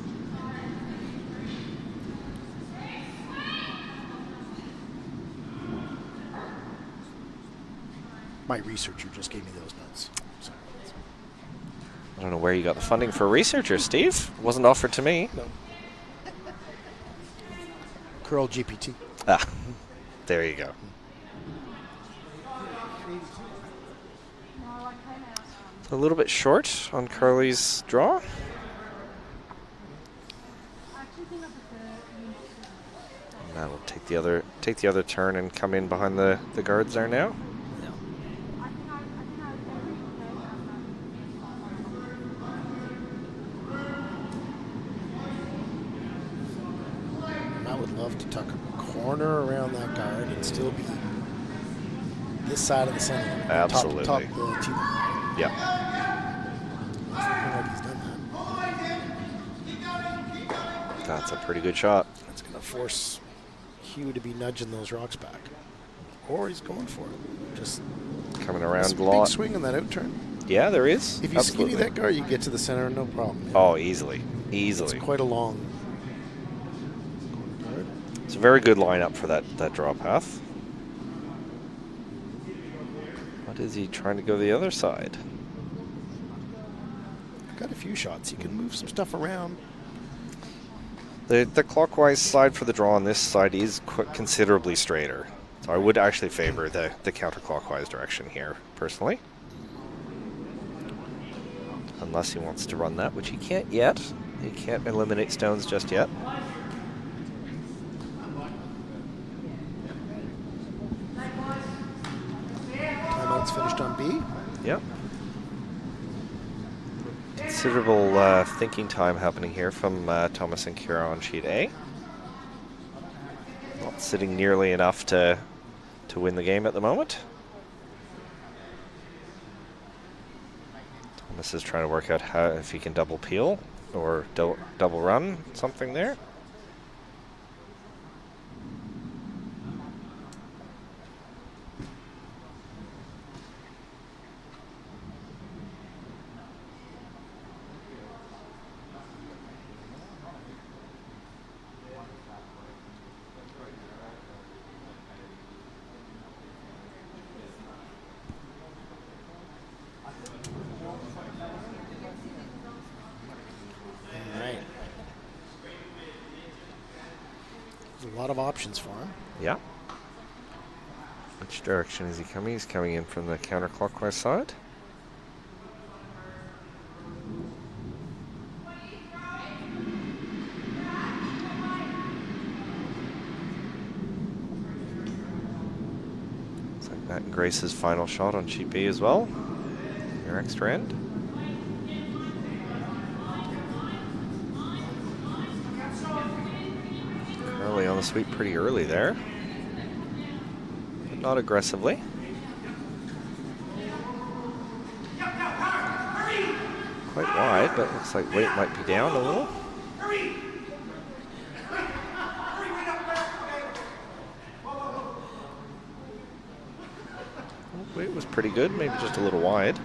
Speaker 4: My researcher just gave me those notes. Sorry.
Speaker 1: I don't know where you got the funding for researchers, Steve. It wasn't offered to me.
Speaker 4: No. Curl GPT.
Speaker 1: Ah, there you go. A little bit short on Carly's draw. And that'll take the other turn and come in behind the guards there now.
Speaker 4: I would love to tuck a corner around that guard and still be this side of the center.
Speaker 1: Absolutely.
Speaker 4: Top the tee.
Speaker 1: Yeah.
Speaker 4: He's done that.
Speaker 1: That's a pretty good shot.
Speaker 4: That's going to force Hugh to be nudging those rocks back. Or he's going for it. Just
Speaker 1: Coming around a
Speaker 4: big
Speaker 1: lot.
Speaker 4: swing on that out turn.
Speaker 1: Yeah, there is.
Speaker 4: If you
Speaker 1: Absolutely.
Speaker 4: skinny that guard, you get to the center, no problem.
Speaker 1: Oh, easily. Easily.
Speaker 4: It's quite a long guard.
Speaker 1: It's a very good lineup for that draw path. What is he trying to go the other side?
Speaker 4: Got a few shots. You can move some stuff around.
Speaker 1: The clockwise side for the draw on this side is considerably straighter. So I would actually favor the counterclockwise direction here, personally. Unless he wants to run that, which he can't yet. He can't eliminate stones just yet.
Speaker 4: Timeout's finished on B.
Speaker 1: Yep. Considerable thinking time happening here from Thomas and Kira on sheet A. Not sitting nearly enough to win the game at the moment. Thomas is trying to work out if he can double peel or double run something there.
Speaker 4: A lot of options for him.
Speaker 1: Yeah. Which direction is he coming? He's coming in from the counterclockwise side. Looks like Matt and Grace's final shot on sheet B as well. Your extra end. Early on the sweep, pretty early there, but not aggressively. quite wide, but looks like weight might be down a little. Weight was pretty good, maybe just a little wide.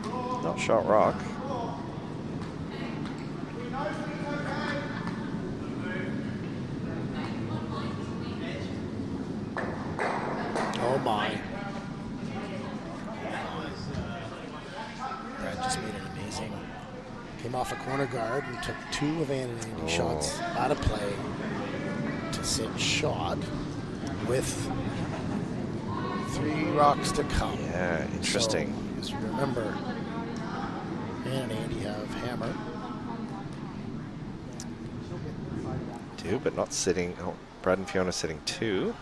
Speaker 1: Not shot rock.
Speaker 4: Oh my. Brad just made an amazing. Came off a corner guard and took 2 of Ann and Andy shots out of play to sit shot with 3 rocks to come.
Speaker 1: Yeah, interesting.
Speaker 4: So, as you remember, Ann and Andy have hammer.
Speaker 1: 2, but not sitting. Oh, Brad and Fiona sitting 2.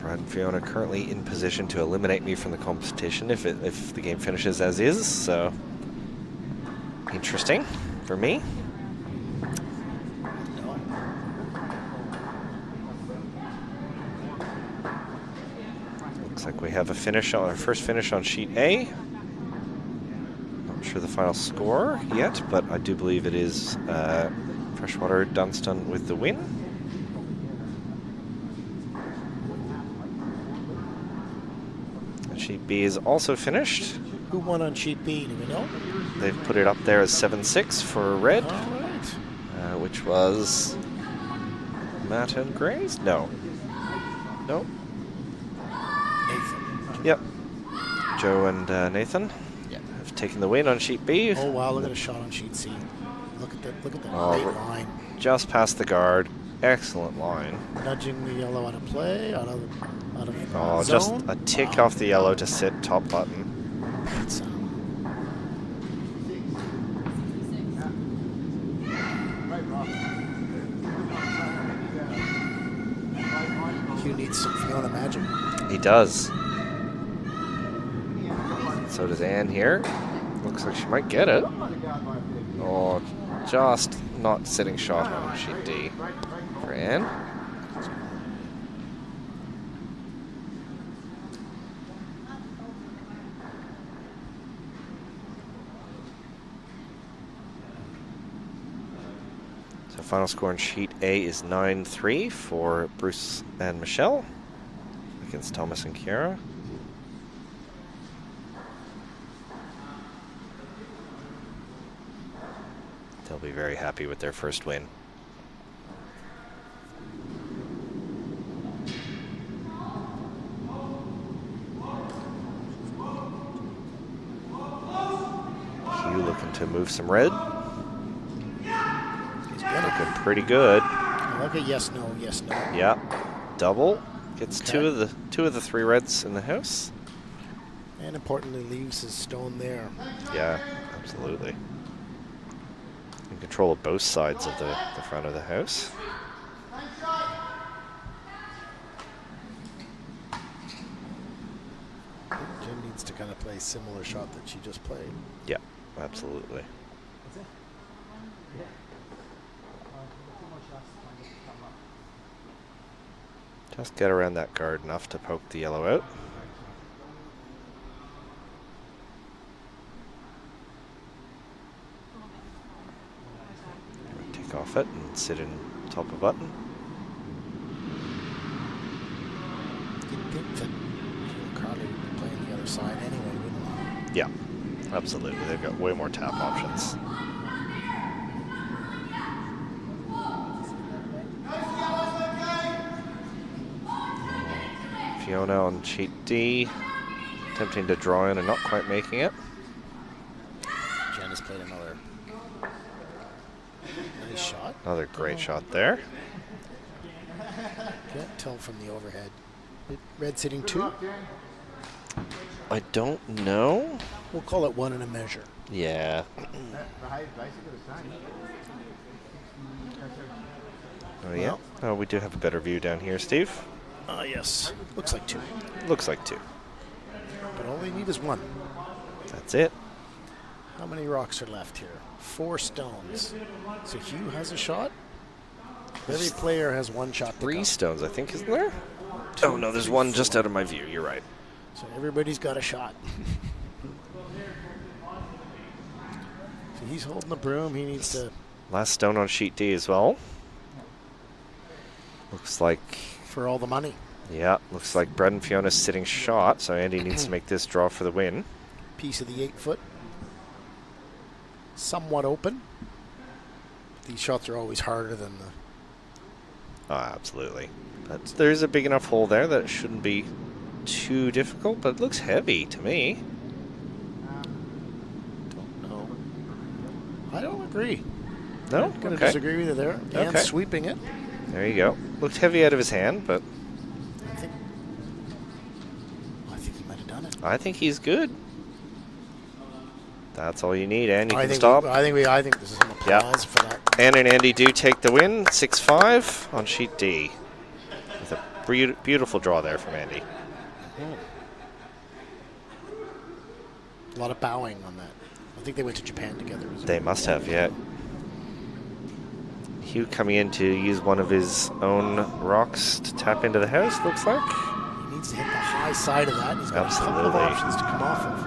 Speaker 1: Brad and Fiona currently in position to eliminate me from the competition if the game finishes as is. So interesting for me. Looks like we have a finish on our first finish on sheet A. Not sure the final score yet, but I do believe it is Freshwater Dunstan with the win. Sheet B is also finished.
Speaker 4: Who won on sheet B? Do we know?
Speaker 1: They've put it up there as 7-6 for red,
Speaker 4: All right.
Speaker 1: which was Matt and Grace? No. Nope.
Speaker 4: Nathan.
Speaker 1: Yep. Joe and Nathan have taken the win on sheet B.
Speaker 4: Oh wow! Look at a shot on sheet C. Look at the great line.
Speaker 1: Just past the guard. Excellent line.
Speaker 4: Nudging the yellow out of play, out of
Speaker 1: Oh,
Speaker 4: zone.
Speaker 1: just a tick off the yellow to sit top button.
Speaker 4: That's, Hugh needs some Fiona magic.
Speaker 1: He does. So does Anne here. Looks like she might get it. Oh, just not sitting shot on sheet D for Anne. So final score on sheet A is 9-3 for Bruce and Michelle against Thomas and Kiara. They'll be very happy with their first win. Hugh looking to move some red.
Speaker 4: He's good.
Speaker 1: Looking pretty good.
Speaker 4: I like a yes, no, yes, no.
Speaker 1: Yeah, double gets
Speaker 4: Okay.
Speaker 1: two of the 3 reds in the house.
Speaker 4: And importantly, leaves his stone there.
Speaker 1: Yeah, absolutely. In control of both sides of the front of the house.
Speaker 4: Jen needs to kind of play a similar shot that she just played.
Speaker 1: Yeah, absolutely. Just get around that guard enough to poke the yellow out. Take off it and sit in top of button.
Speaker 4: You'd think that Crowley would be playing the other side anyway, wouldn't he?
Speaker 1: Yeah, absolutely. They've got way more tap options. Fiona on sheet D, attempting to draw in and not quite making it.
Speaker 4: Jen has played another nice shot.
Speaker 1: Another great shot there.
Speaker 4: Can't tell from the overhead. Red sitting 2.
Speaker 1: I don't know.
Speaker 4: We'll call it 1 and a measure.
Speaker 1: Yeah. Oh yeah. Oh, we do have a better view down here, Steve.
Speaker 4: Yes. Looks like 2.
Speaker 1: Looks like 2.
Speaker 4: But all they need is 1.
Speaker 1: That's it.
Speaker 4: How many rocks are left here? 4 stones. So Hugh has a shot. Every player has 1 shot to
Speaker 1: 3
Speaker 4: go.
Speaker 1: stones, I think, isn't there? Oh, no, there's one just out of my view. You're right.
Speaker 4: So everybody's got a shot. So he's holding the broom. He needs to...
Speaker 1: Last stone on sheet D as well. Looks like...
Speaker 4: For all the money.
Speaker 1: Yeah, looks like Brett and Fiona's sitting shot, so Andy needs to make this draw for the win.
Speaker 4: Piece of the 8-foot. Somewhat open. These shots are always harder than the...
Speaker 1: Oh, absolutely. But there's a big enough hole there that it shouldn't be too difficult, but it looks heavy to me.
Speaker 4: Don't know. I don't agree.
Speaker 1: No?
Speaker 4: I'm going to
Speaker 1: Okay.
Speaker 4: disagree with you there. And
Speaker 1: Okay.
Speaker 4: sweeping it.
Speaker 1: There you go. Looked heavy out of his hand, but
Speaker 4: I think he might have done it.
Speaker 1: I think he's good. That's all you need, and you
Speaker 4: I
Speaker 1: can
Speaker 4: think
Speaker 1: stop.
Speaker 4: I think this is an applause for that.
Speaker 1: Ann and Andy do take the win, 6-5 on sheet D. With a beautiful draw there from Andy.
Speaker 4: A lot of bowing on that. I think they went to Japan together.
Speaker 1: They must have, yeah. Hugh coming in to use one of his own rocks to tap into the house, looks like.
Speaker 4: He needs to hit the high side of that. He's got a couple of
Speaker 1: Absolutely.
Speaker 4: options to come off of.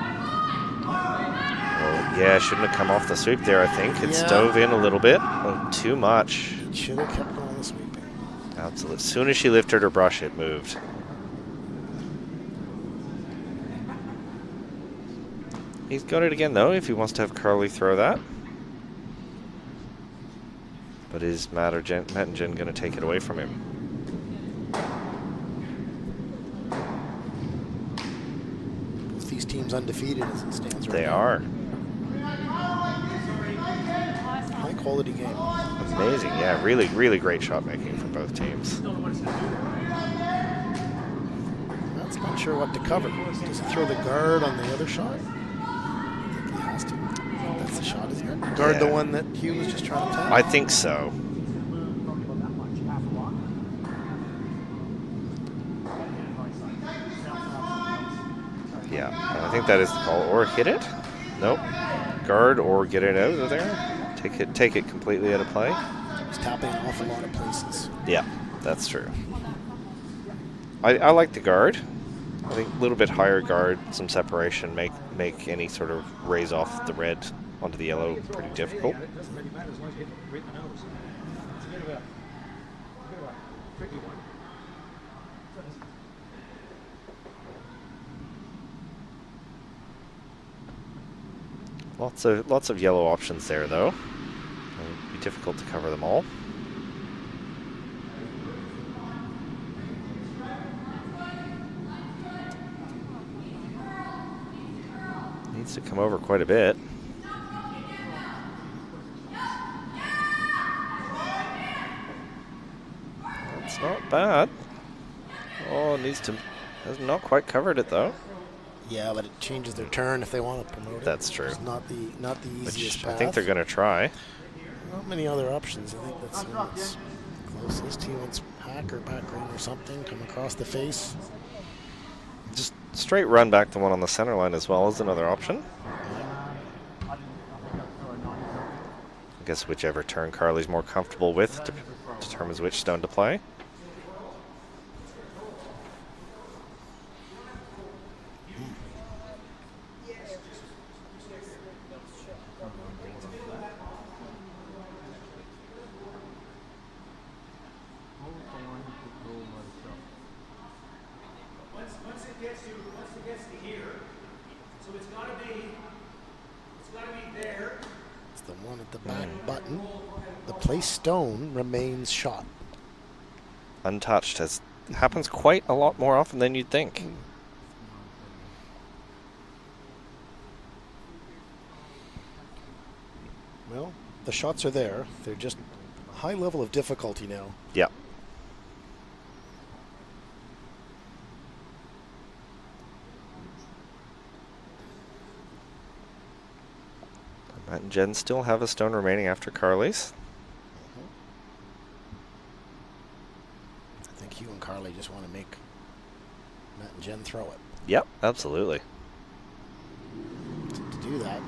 Speaker 1: Well, yeah, shouldn't have come off the sweep there, I think. It
Speaker 4: Yeah.
Speaker 1: dove in a little bit. Oh, too much.
Speaker 4: He should have kept going the sweeping.
Speaker 1: Absolutely. As soon as she lifted her brush, it moved. He's got it again, though, if he wants to have Carly throw that. But is Matt and Jen going to take it away from him?
Speaker 4: Both these teams undefeated as it stands right
Speaker 1: They
Speaker 4: now.
Speaker 1: are.
Speaker 4: High quality game.
Speaker 1: Amazing. Yeah, really, really great shot making from both teams.
Speaker 4: Matt's not sure what to cover. Does he throw the guard on the other shot? I think he has to. That's the shot, isn't it? Guard the
Speaker 1: Yeah.
Speaker 4: one that Hugh was just trying to tap?
Speaker 1: I think so. Yeah, I think that is the call. Or hit it. Nope. Guard or get it out of there. Take it completely out of play.
Speaker 4: He's tapping an awful lot of places.
Speaker 1: Yeah, that's true. I like the guard. I think a little bit higher guard, some separation, make any sort of raise off the red onto the yellow pretty difficult.
Speaker 2: It doesn't really matter as long as you hit it right in the nose. It's a bit of a tricky one.
Speaker 1: Lots of yellow options there, though. It'll be difficult to cover them all. Needs to come over quite a bit. That's not bad. Oh, has not quite covered it though.
Speaker 4: Yeah, but it changes their turn if they want to promote it.
Speaker 1: That's true.
Speaker 4: It's not the easiest
Speaker 1: Which
Speaker 4: path.
Speaker 1: I think they're going to try.
Speaker 4: Not many other options. I think that's the one that's closest. He wants hack or background or something. Come across the face.
Speaker 1: Just straight run back the one on the center line as well is another option. I guess whichever turn Carly's more comfortable with determines which stone to play.
Speaker 5: Once it gets to here, so it's got to be there.
Speaker 4: It's the one at the back button. The place stone remains shot.
Speaker 1: Untouched happens quite a lot more often than you'd think.
Speaker 4: Well, the shots are there. They're just high level of difficulty now.
Speaker 1: Yeah. Matt and Jen still have a stone remaining after Carly's.
Speaker 4: I think Hugh and Carly just want to make Matt and Jen throw it.
Speaker 1: Yep, absolutely.
Speaker 4: To do that,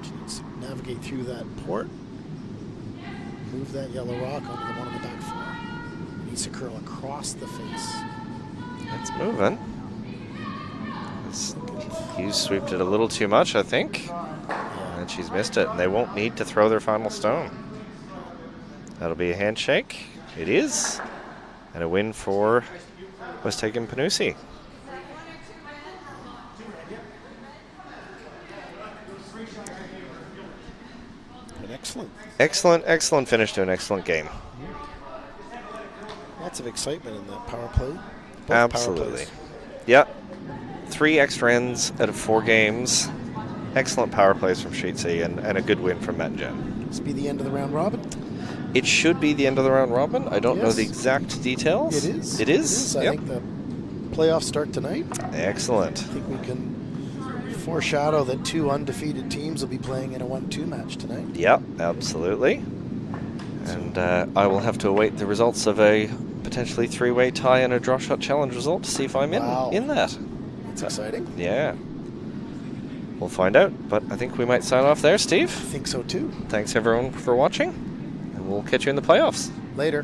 Speaker 4: she needs to navigate through that port, move that yellow rock onto the one on the back floor. It needs to curl across the face.
Speaker 1: It's moving. Hughes sweeped it a little too much, I think. And she's missed it, and they won't need to throw their final stone. That'll be a handshake. It is. And a win for Westhagen Panoussi. Excellent finish to an excellent game.
Speaker 4: Lots of excitement in that power play. Both
Speaker 1: Absolutely.
Speaker 4: Power plays.
Speaker 1: Yep. 3 extra ends out of 4 games. Excellent power plays from Sheetsy and a good win from Matt and Jen.
Speaker 4: This be the end of the round robin?
Speaker 1: It should be the end of the round robin. I don't know
Speaker 4: Yes.
Speaker 1: the exact details.
Speaker 4: It is.
Speaker 1: It is?
Speaker 4: I
Speaker 1: Yep.
Speaker 4: think the playoffs start tonight.
Speaker 1: Excellent.
Speaker 4: I think we can foreshadow that 2 undefeated teams will be playing in a 1-2 match tonight.
Speaker 1: Yep, absolutely. And I will have to await the results of a potentially 3-way tie and a draw shot challenge result to see if I'm
Speaker 4: Wow.
Speaker 1: in that.
Speaker 4: That's exciting.
Speaker 1: Yeah. We'll find out, but I think we might sign off there, Steve.
Speaker 4: I think so too.
Speaker 1: Thanks everyone for watching, and we'll catch you in the playoffs.
Speaker 4: Later.